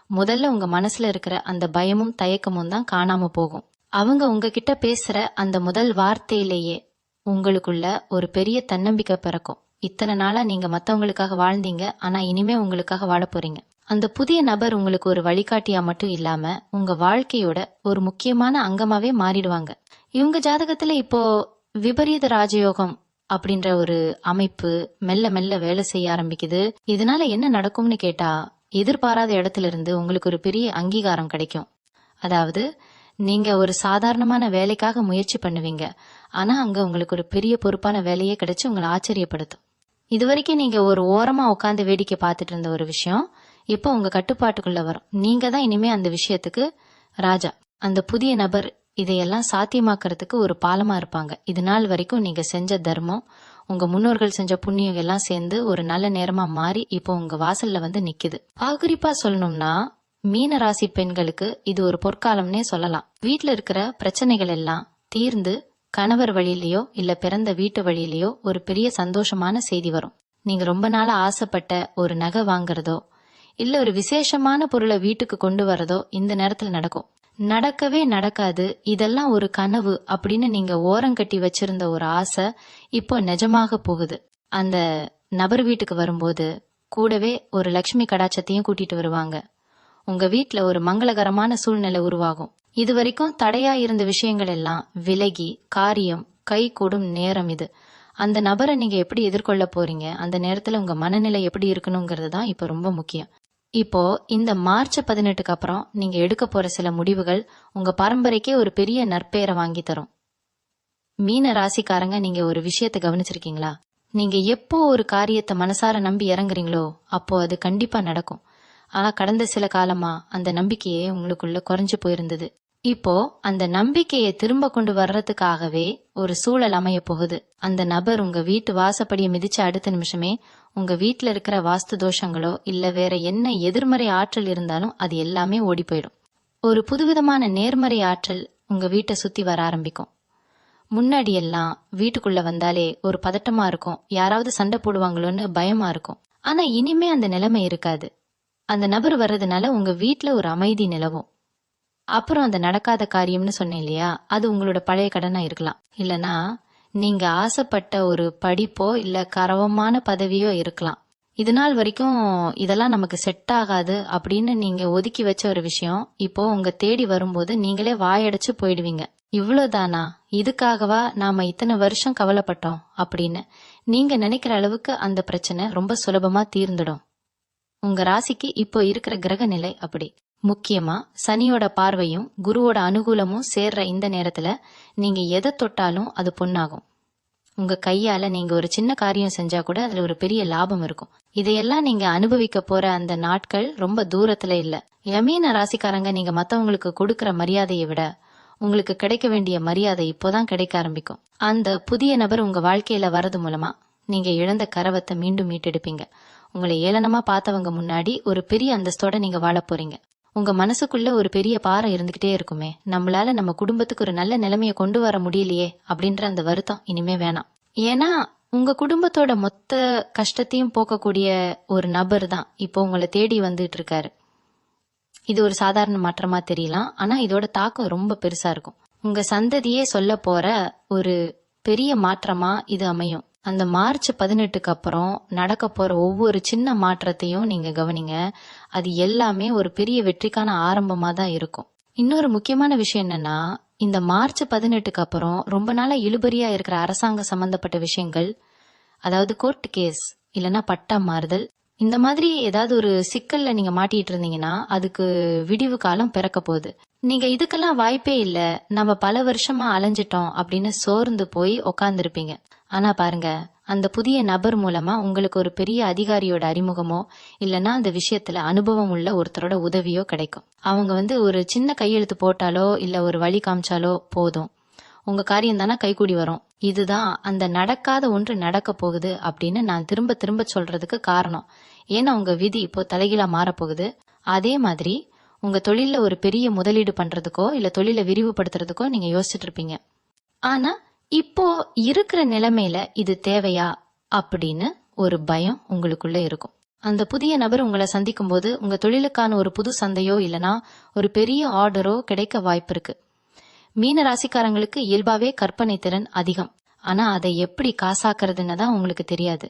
முதல்ல உங்க மனசுல இருக்கிற அந்த பயமும் தயக்கமும் தான் காணாம போகும். அவங்க உங்ககிட்ட பேசுற அந்த முதல் வார்த்தையிலேயே உங்களுக்குள்ள ஒரு பெரிய தன்னம்பிக்கை பிறக்கும். இத்தனை நாளா நீங்க மத்தவங்களுக்காக வாழ்ந்தீங்க, ஆனா இனிமே உங்களுக்காக வாழ போறீங்க. அந்த புதிய நபர் உங்களுக்கு ஒரு வழிகாட்டியா மட்டும் இல்லாம உங்க வாழ்க்கையோட ஒரு முக்கியமான அங்கமாவே மாறிடுவாங்க. இவங்க ஜாதகத்துல இப்போ விபரீத ராஜயோகம் அப்படின்ற ஒரு அமைப்பு மெல்ல மெல்ல வேலை செய்ய ஆரம்பிக்குது. இதனால என்ன நடக்கும்னு கேட்டா, எதிர்பாராத இடத்துல இருந்து உங்களுக்கு ஒரு பெரிய அங்கீகாரம் கிடைக்கும். அதாவது நீங்க ஒரு சாதாரணமான வேலைக்காக முயற்சி பண்ணுவீங்க, ஆனா அங்க உங்களுக்கு ஒரு பெரிய பொறுப்பான வேலையே கிடைச்சு உங்களை ஆச்சரியப்படுத்தும். இதுவரைக்கும் நீங்க ஒரு ஓரமா உட்காந்து வேடிக்கை பார்த்துட்டு இருந்த ஒரு விஷயம் இப்போ உங்க கட்டுப்பாட்டுக்குள்ள வரும். நீங்க தான் இனிமே அந்த விஷயத்துக்கு ராஜா. அந்த புதிய நபர் இதையெல்லாம் சாத்தியமாக்குறதுக்கு ஒரு பாலமா இருப்பாங்க. இது நாள் வரைக்கும் நீங்க செஞ்ச தர்மம், உங்க முன்னோர்கள் செஞ்ச புண்ணியம் எல்லாம் சேர்ந்து ஒரு நல்ல நேரமா மாறி இப்போ உங்க வாசல்ல வந்து நிக்குது. குறிப்பா சொல்லணும்னா, மீன ராசி பெண்களுக்கு இது ஒரு பொற்காலம்னே சொல்லலாம். வீட்டுல இருக்கிற பிரச்சனைகள் எல்லாம் தீர்ந்து கணவர் வழியிலயோ இல்ல பிறந்த வீட்டு வழியிலயோ ஒரு பெரிய சந்தோஷமான செய்தி வரும். நீங்க ரொம்ப நாளா ஆசைப்பட்ட ஒரு நகை வாங்குறதோ இல்ல ஒரு விசேஷமான பொருளை வீட்டுக்கு கொண்டு வரதோ இந்த நேரத்துல நடக்கும். நடக்கவே நடக்காது, இதெல்லாம் ஒரு கனவு அப்படின்னு நீங்க ஓரங்கட்டி வச்சிருந்த ஒரு ஆசை இப்போ நிஜமாக போகுது. அந்த நபர் வீட்டுக்கு வரும்போது கூடவே ஒரு லட்சுமி கடாட்சத்தையும் கூட்டிட்டு வருவாங்க. உங்க வீட்டுல ஒரு மங்களகரமான சூழ்நிலை உருவாகும். இது வரைக்கும் தடையா இருந்த விஷயங்கள் எல்லாம் விலகி காரியம் கை கூடும் நேரம் இது. அந்த நபரை நீங்க எப்படி எதிர்கொள்ள போறீங்க, அந்த நேரத்துல உங்க மனநிலை எப்படி இருக்கணுங்கிறது தான் இப்ப ரொம்ப முக்கியம். இப்போ இந்த மார்ச் 18க்கு அப்புறம் நீங்க எடுக்க போற சில முடிவுகள் உங்க பரம்பரைக்கே ஒரு பெரிய நற்பெயரை வாங்கி தரும். மீன ராசிக்காரங்க நீங்க ஒரு விஷயத்தை கவனிச்சிருக்கீங்களா? நீங்க எப்போ ஒரு காரியத்தை மனசார நம்பி இறங்குறீங்களோ அப்போ அது கண்டிப்பா நடக்கும். ஆனா கடந்த சில காலமா அந்த நம்பிக்கையே உங்களுக்குள்ள குறைஞ்சு போயிருந்தது. இப்போ அந்த நம்பிக்கையை திரும்ப கொண்டு வர்றதுக்காகவே ஒரு சூழல் அமைய போகுது. அந்த நபர் உங்க வீட்டு வாசப்படியை மிதிச்ச அடுத்த நிமிஷமே உங்க வீட்டுல இருக்கிற வாஸ்து தோஷங்களோ இல்ல வேற என்ன எதிர்மறை ஆற்றல் இருந்தாலும் அது எல்லாமே ஓடி போயிடும். ஒரு புதுவிதமான நேர்மறை ஆற்றல் உங்க வீட்டை சுத்தி வர ஆரம்பிக்கும். முன்னாடி எல்லாம் வீட்டுக்குள்ள வந்தாலே ஒரு பதட்டமா இருக்கும், யாராவது சண்டை போடுவாங்களோன்னு பயமா இருக்கும். ஆனா இனிமே அந்த நிலைமை இருக்காது. அந்த நபர் வர்றதுனால உங்க வீட்டுல ஒரு அமைதி நிலவும். அப்புறம் அந்த நடக்காத காரியம்னு சொன்னேன் இல்லையா, அது உங்களோட பழைய கடனா இருக்கலாம், இல்லனா நீங்க ஆசைப்பட்ட ஒரு படிப்போ இல்ல கரவமான பதவியோ இருக்கலாம். இது நாள் வரைக்கும் இதெல்லாம் நமக்கு செட் ஆகாது அப்படின்னு நீங்க ஒதுக்கி வச்ச ஒரு விஷயம் இப்போ உங்க தேடி வரும்போது நீங்களே வாயடைச்சு போயிடுவீங்க. இவ்வளவுதானா, இதுக்காகவா நாம இத்தனை வருஷம் கவலைப்பட்டோம் அப்படின்னு நீங்க நினைக்கிற அளவுக்கு அந்த பிரச்சனை ரொம்ப சுலபமா தீர்ந்துடும். உங்க ராசிக்கு இப்போ இருக்கிற கிரக நிலை அப்படி. முக்கியமா சனியோட பார்வையும் குருவோட அனுகூலமும் சேர்ற இந்த நேரத்துல நீங்க எதை தொட்டாலும் அது பொன்னாகும். உங்க கையால நீங்க ஒரு சின்ன காரியம் செஞ்சா கூட அதுல ஒரு பெரிய லாபம் இருக்கும். இதையெல்லாம் நீங்க அனுபவிக்க போற அந்த நாட்கள் ரொம்ப தூரத்துல இல்ல. மீன ராசிக்காரங்க, நீங்க மத்தவங்களுக்கு கொடுக்கற மரியாதையை விட உங்களுக்கு கிடைக்க வேண்டிய மரியாதை இப்போதான் கிடைக்க ஆரம்பிக்கும். அந்த புதிய நபர் உங்க வாழ்க்கையில வரது மூலமா நீங்க இழந்த கரவத்தை மீண்டும் மீட்டெடுப்பீங்க. உங்களை ஏளனமா பார்த்தவங்க முன்னாடி ஒரு பெரிய அந்தஸ்தோட நீங்க வாழ போறீங்க. உங்க மனசுக்குள்ள ஒரு பெரிய பாரம் இருந்துகிட்டே இருக்குமே, நம்மளால நம்ம குடும்பத்துக்கு ஒரு நல்ல நிலைமைய கொண்டு வர முடியலையே அப்படின்ற அந்த வருத்தம் இனிமே வேணாம். ஏன்னா உங்க குடும்பத்தோட மொத்த கஷ்டத்தையும் போக்கக்கூடிய ஒரு நபர் தான் இப்போ உங்களை தேடி வந்துட்டு இருக்காரு. இது ஒரு சாதாரண மாற்றமா தெரியலாம், ஆனா இதோட தாக்கம் ரொம்ப பெருசா இருக்கும். உங்க சந்ததியே சொல்ல போற ஒரு பெரிய மாற்றமா இது அமையும். அந்த மார்ச் 18க்கு அப்புறம் நடக்க போற ஒவ்வொரு சின்ன மாற்றத்தையும் நீங்க கவனிங்க. அது எல்லாமே ஒரு பெரிய வெற்றிக்கான ஆரம்பமா தான் இருக்கும். இன்னொரு முக்கியமான விஷயம் என்னன்னா, இந்த மார்ச் 18க்கு அப்புறம் ரொம்ப நாளா இழுபறியா இருக்கிற அரசாங்க சம்பந்தப்பட்ட விஷயங்கள், அதாவது கோர்ட் கேஸ் இல்லைன்னா பட்டா மாறுதல், இந்த மாதிரி ஏதாவது ஒரு சிக்கல்ல நீங்க மாட்டிட்டு இருந்தீங்கன்னா அதுக்கு விடிவு காலம் பிறக்க போகுது. நீங்க இதுக்கெல்லாம் வாய்ப்பே இல்ல, நம்ம பல வருஷமா அலைஞ்சிட்டோம் அப்படின்னு சோர்ந்து போய் உக்காந்துருப்பீங்க. ஆனா பாருங்க, அந்த புதிய நபர் மூலமா உங்களுக்கு ஒரு பெரிய அதிகாரியோட அறிமுகமோ இல்லைன்னா அந்த விஷயத்துல அனுபவம் உள்ள ஒருத்தரோட உதவியோ கிடைக்கும். அவங்க ஒரு சின்ன கையெழுத்து போட்டாலோ இல்ல ஒரு வழி காமிச்சாலோ போதும், உங்க காரியம் தானே கைகூடி வரும். இதுதான் அந்த நடக்காத ஒன்று நடக்க போகுது அப்படின்னு நான் திரும்ப திரும்ப சொல்றதுக்கு காரணம். ஏன்னா உங்க விதி இப்போ தலைகீழா மாறப்போகுது. அதே மாதிரி உங்க தொழில ஒரு பெரிய முதலீடு பண்றதுக்கோ இல்ல தொழிலை விரிவுபடுத்துறதுக்கோ நீங்க யோசிச்சுட்டு இருப்பீங்க. ஆனா இப்போ இருக்கிற நிலைமையில இது தேவையா அப்படின்னு ஒரு பயம் உங்களுக்குள்ள இருக்கும். அந்த புதிய நபர் உங்களை சந்திக்கும் போது உங்க தொழிலுக்கான ஒரு புது சந்தையோ இல்லனா ஒரு பெரிய ஆர்டரோ கிடைக்க வாய்ப்பு இருக்கு. மீன ராசிக்காரங்களுக்கு இயல்பாவே கற்பனை திறன் அதிகம். ஆனா அதை எப்படி காசாக்குறதுன்னு தான் உங்களுக்கு தெரியாது.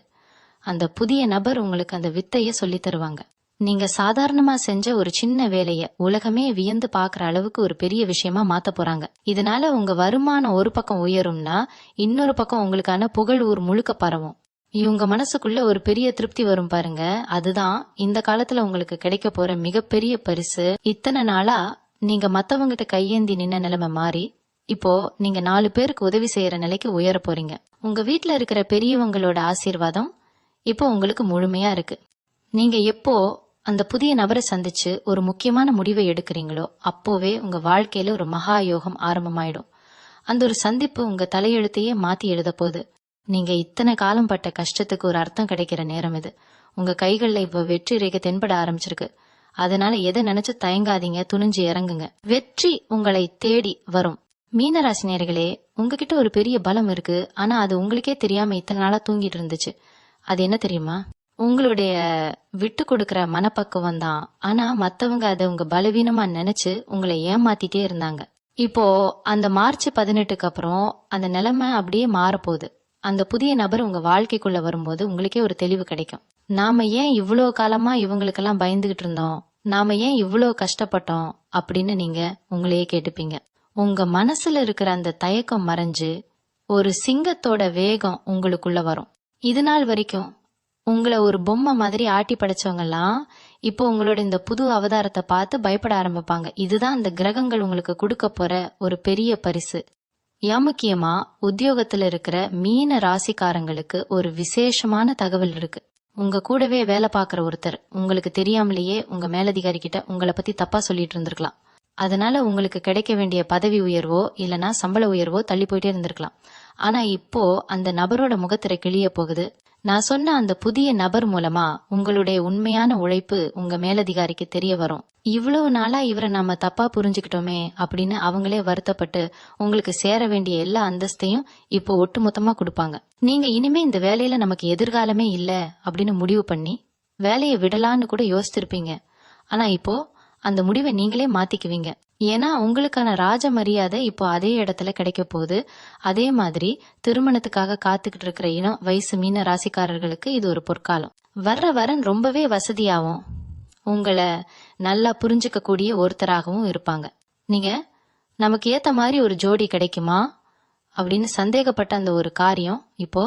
அந்த புதிய நபர் உங்களுக்கு அந்த வித்தைய சொல்லி தருவாங்க. நீங்க சாதாரணமா செஞ்ச ஒரு சின்ன வேலைய உலகமே வியந்து பாக்குற அளவுக்கு ஒரு பெரிய விஷயமா மாத்த போறாங்க. இதனால உங்க வருமானம் ஒரு பக்கம் உயரும்னா இன்னொரு பக்கம் உங்களுக்கான புகழ் ஊர் முழுக்க பரவும். இவங்க மனசுக்குள்ள ஒரு பெரிய திருப்தி வரும் பாருங்க. அதுதான் இந்த காலத்துல உங்களுக்கு கிடைக்க போற மிகப்பெரிய பரிசு. இத்தனை நாளா நீங்க மத்தவங்கிட்ட கையேந்தி நின்ன நிலைமை மாறி இப்போ நீங்க 4 பேருக்கு உதவி செய்யற நிலைக்கு உயர போறீங்க. உங்க வீட்டுல இருக்கிற பெரியவங்களோட ஆசீர்வாதம் இப்போ உங்களுக்கு முழுமையா இருக்கு. நீங்க எப்போ அந்த புதிய நபரை சந்திச்சு ஒரு முக்கியமான முடிவை எடுக்கிறீங்களோ அப்போவே உங்க வாழ்க்கையில ஒரு மகா யோகம் ஆரம்பமாயிடும். அந்த ஒரு சந்திப்பு உங்க தலையெழுத்தையே மாத்தி எழுத போகுது. நீங்க இத்தனை காலம் பட்ட கஷ்டத்துக்கு ஒரு அர்த்தம் கிடைக்கிற நேரம் இது. உங்க கைகள்ல இப்ப வெற்றி ரேகை தென்பட ஆரம்பிச்சிருக்கு. அதனால எதை நினைச்சு தயங்காதீங்க, துணிஞ்சு இறங்குங்க. வெற்றி உங்களை தேடி வரும். மீனராசினியர்களே, உங்ககிட்ட ஒரு பெரிய பலம் இருக்கு. ஆனா அது உங்களுக்கே தெரியாம இத்தனை நாளா தூங்கிட்டு இருந்துச்சு. அது என்ன தெரியுமா? உங்களுடைய விட்டு கொடுக்கற மனப்பக்குவம் தான். ஆனா மத்தவங்க அதை உங்க பலவீனமா நினைச்சு உங்களை ஏமாத்திட்டே இருந்தாங்க. இப்போ அந்த மார்ச் 18க்கு அப்புறம் அந்த நிலைமை அப்படியே மாறப்போகுது. அந்த புதிய நபர் உங்க வாழ்க்கைக்குள்ள வரும்போது உங்களுக்கே ஒரு தெளிவு கிடைக்கும். நாம ஏன் இவ்வளோ காலமா இவங்களுக்கெல்லாம் பயந்துகிட்டு இருந்தோம், நாம ஏன் இவ்வளோ கஷ்டப்பட்டோம் அப்படின்னு நீங்க உங்களையே கேட்டுப்பீங்க. உங்க மனசுல இருக்கிற அந்த தயக்கம் மறைஞ்சு ஒரு சிங்கத்தோட வேகம் உங்களுக்குள்ள வரும். இது நாள் வரைக்கும் உங்களை ஒரு பொம்மை மாதிரி ஆட்டி படைச்சவங்க எல்லாம் இப்போ உங்களோட இந்த புது அவதாரத்தை பார்த்து பயப்பட ஆரம்பிப்பாங்க. இதுதான் அந்த கிரகங்கள் உங்களுக்கு கொடுக்க போற ஒரு பெரிய பரிசு. முக்கியமா உத்தியோகத்துல இருக்கிற மீன ராசிக்காரங்களுக்கு ஒரு விசேஷமான தகவல் இருக்கு. உங்க கூடவே வேலை பார்க்கற ஒருத்தர் உங்களுக்கு தெரியாமலேயே உங்க மேலதிகாரி கிட்ட உங்களை பத்தி தப்பா சொல்லிட்டு இருந்திருக்கலாம். அதனால உங்களுக்கு கிடைக்க வேண்டிய பதவி உயர்வோ இல்லனா சம்பள உயர்வோ தள்ளி போயிட்டே இருந்திருக்கலாம். ஆனா இப்போ அந்த நபரோட முகத்திரை கிழிய போகுது. நான் சொன்ன அந்த புதிய நபர் மூலமா உங்களுடைய உண்மையான உழைப்பு உங்க மேலதிகாரிக்கு தெரிய வரும். இவ்வளவு நாளா இவரை நாம தப்பா புரிஞ்சுக்கிட்டோமே அப்படின்னு அவங்களே வருத்தப்பட்டு உங்களுக்கு சேர வேண்டிய எல்லா அந்தஸ்தையும் இப்போ ஒட்டுமொத்தமா கொடுப்பாங்க. நீங்க இனிமே இந்த வேலையில நமக்கு எதிர்காலமே இல்ல அப்படின்னு முடிவு பண்ணி வேலையை விடலான்னு கூட யோசிச்சிருப்பீங்க. ஆனா இப்போ அந்த முடிவை நீங்களே மாத்திக்குவீங்க. ஏன்னா உங்களுக்கான ராஜ மரியாதை இப்போ அதே இடத்துல கிடைக்க போகுது. அதே மாதிரி திருமணத்துக்காக காத்துக்கிட்டு இருக்கிற இனம் வயசு மீன ராசிக்காரர்களுக்கு இது ஒரு பொற்காலம். வர்ற வரன் ரொம்பவே வசதியாகவும் உங்களை நல்லா புரிஞ்சுக்க கூடிய ஒருத்தராகவும் இருப்பாங்க. நீங்க நமக்கு ஏத்த மாதிரி ஒரு ஜோடி கிடைக்குமா அப்படின்னு சந்தேகப்பட்ட அந்த ஒரு காரியம் இப்போ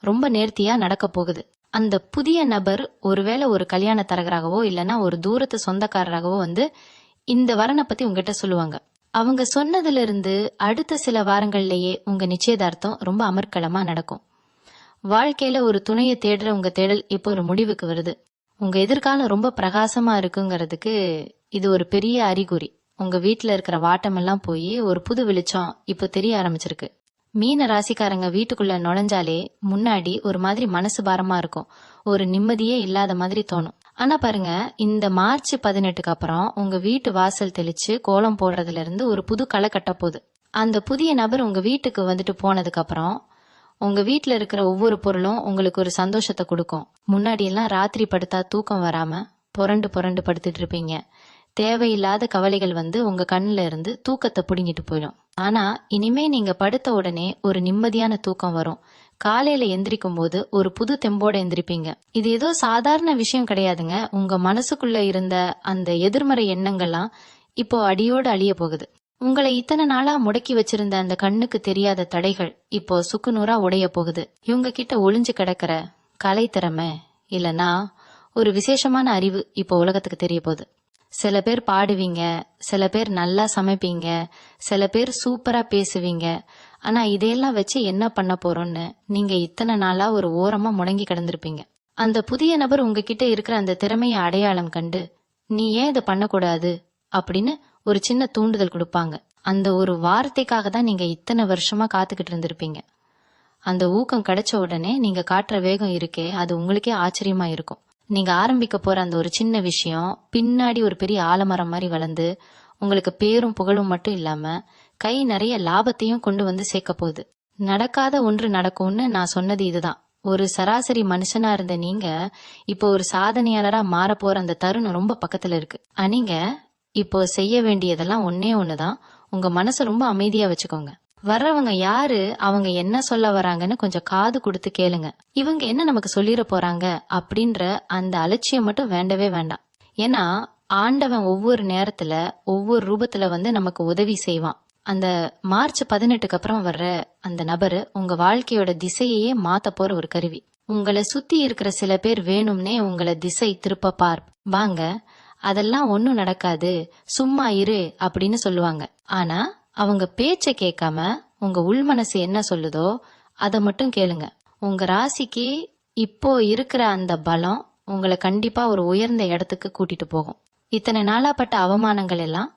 ரொம்ப நேர்த்தியா நடக்க போகுது. அந்த புதிய நபர் ஒருவேளை ஒரு கல்யாண தரகராகவோ இல்லைன்னா ஒரு தூரத்து சொந்தக்காரராகவோ இந்த வரனை பத்தி உங்ககிட்ட சொல்லுவாங்க. அவங்க சொன்னதுல இருந்து அடுத்த சில வாரங்கள்லயே உங்க நிச்சயதார்த்தம் ரொம்ப அமர்க்களமா நடக்கும். வாழ்க்கையில ஒரு துணையை தேடுற உங்க தேடல் இப்போ ஒரு முடிவுக்கு வருது. உங்க எதிர்காலம் ரொம்ப பிரகாசமா இருக்குங்கிறதுக்கு இது ஒரு பெரிய அறிகுறி. உங்க வீட்டுல இருக்கிற வாட்டம் எல்லாம் போய் ஒரு புது வெளிச்சம் இப்போ தெரிய ஆரம்பிச்சிருக்கு. மீன ராசிக்காரங்க வீட்டுக்குள்ள நுழைஞ்சாலே முன்னாடி ஒரு மாதிரி மனசு பாரமா இருக்கும், ஒரு நிம்மதியே இல்லாத மாதிரி தோணும். ஆனா பாருங்க, இந்த மார்ச் 18க்கு அப்புறம் உங்க வீட்டு வாசல் தெளிச்சு கோலம் போடுறதுல இருந்து ஒரு புது களை கட்ட போகுது. அந்த புதிய நபர் உங்க வீட்டுக்கு வந்துட்டு போனதுக்கு அப்புறம் உங்க வீட்டுல இருக்கிற ஒவ்வொரு பொருளும் உங்களுக்கு ஒரு சந்தோஷத்தை கொடுக்கும். முன்னாடி எல்லாம் ராத்திரி படுத்தா தூக்கம் வராம புரண்டு புரண்டு படுத்துட்டு இருப்பீங்க. தேவையில்லாத கவலைகள் வந்து உங்க கண்ணுல இருந்து தூக்கத்தை புடுங்கிட்டு போயிடும். ஆனா இனிமே நீங்க படுத்த உடனே ஒரு நிம்மதியான தூக்கம் வரும். காலையில எந்திரிக்கும் போது ஒரு புது தெம்போட எந்திரிப்பீங்க. இது ஏதோ சாதாரண விஷயம் கிடையாதுங்க. உங்க மனசுக்குள்ள இருந்த அந்த எதிர்மறை எண்ணங்கள்லாம் இப்போ அடியோடு அழிய போகுது. உங்களை இத்தனை நாளா முடக்கி வச்சிருந்த அந்த கண்ணுக்கு தெரியாத தடைகள் இப்போ சுக்குநூறா உடைய போகுது. இவங்க கிட்ட ஒளிஞ்சு கிடக்கிற கலை திறமை இல்லனா ஒரு விசேஷமான அறிவு இப்போ உலகத்துக்கு தெரிய போகுது. சில பேர் பாடுவீங்க, சில பேர் நல்லா சமைப்பீங்க, சில பேர் சூப்பரா பேசுவீங்க. ஆனா இதையெல்லாம் வச்சு என்ன பண்ண போறோம்னு நீங்க இத்தனை நாளா ஒரு ஓரமா முடங்கி கிடந்திருப்பீங்க. அந்த புதிய நபர் உங்ககிட்ட இருக்கிற அந்த திறமையை அடையாளம் கண்டு நீ ஏன் இதை பண்ணக்கூடாது அப்படின்னு ஒரு சின்ன தூண்டுதல் கொடுப்பாங்க. அந்த ஒரு வார்த்தைக்காக தான் நீங்க இத்தனை வருஷமா காத்துக்கிட்டு இருந்திருப்பீங்க. அந்த ஊக்கம் கிடைச்ச உடனே நீங்க காட்டுற வேகம் இருக்கே, அது உங்களுக்கே ஆச்சரியமா இருக்கும். நீங்க ஆரம்பிக்க போற அந்த ஒரு சின்ன விஷயம் பின்னாடி ஒரு பெரிய ஆலமரம் மாதிரி வளர்ந்து உங்களுக்கு பேரும் புகழும் மட்டும் இல்லாம கை நிறைய லாபத்தையும் கொண்டு வந்து சேர்க்க போகுது. நடக்காத ஒன்று நடக்கும்னு நான் சொன்னது இதுதான். ஒரு சராசரி மனுஷனா இருந்த நீங்க இப்போ ஒரு சாதனையாளரா மாற போற அந்த தருணம் ரொம்ப பக்கத்துல இருக்கு. நீங்க இப்போ செய்ய வேண்டியதெல்லாம் ஒன்னே ஒண்ணுதான். உங்க மனசை ரொம்ப அமைதியா வச்சுக்கோங்க. வர்றவங்க யாரு, அவங்க என்ன சொல்ல வராங்கன்னு கொஞ்சம் காது கொடுத்து கேளுங்க. இவங்க என்ன நமக்கு சொல்லிட போறாங்க அப்படின்ற அந்த அலட்சியம் மட்டும் வேண்டவே வேண்டாம். ஏன்னா ஆண்டவன் ஒவ்வொரு நேரத்துல ஒவ்வொரு ரூபத்துல வந்து நமக்கு உதவி செய்வான். அந்த மார்ச் 18க்கு அப்புறம் வர்ற அந்த நபரு உங்க வாழ்க்கையோட திசையையே மாத்த போற ஒரு கருவி. உங்களை சுத்தி இருக்கிற சில பேர் வேணும்னே உங்களை திசை திருப்ப பார் வாங்க, அதெல்லாம் ஒன்னும் நடக்காது, சும்மா இரு அப்படின்னு சொல்லுவாங்க. ஆனா அவங்க பேச்ச கேட்காம உங்க உள் மனசு என்ன சொல்லுதோ அதை மட்டும் கேளுங்க. உங்க ராசிக்கு இப்போ இருக்கிற அந்த பலம் உங்களை கண்டிப்பா ஒரு உயர்ந்த இடத்துக்கு கூட்டிட்டு போகும். இத்தனை நாளாப்பட்ட அவமானங்கள் எல்லாம்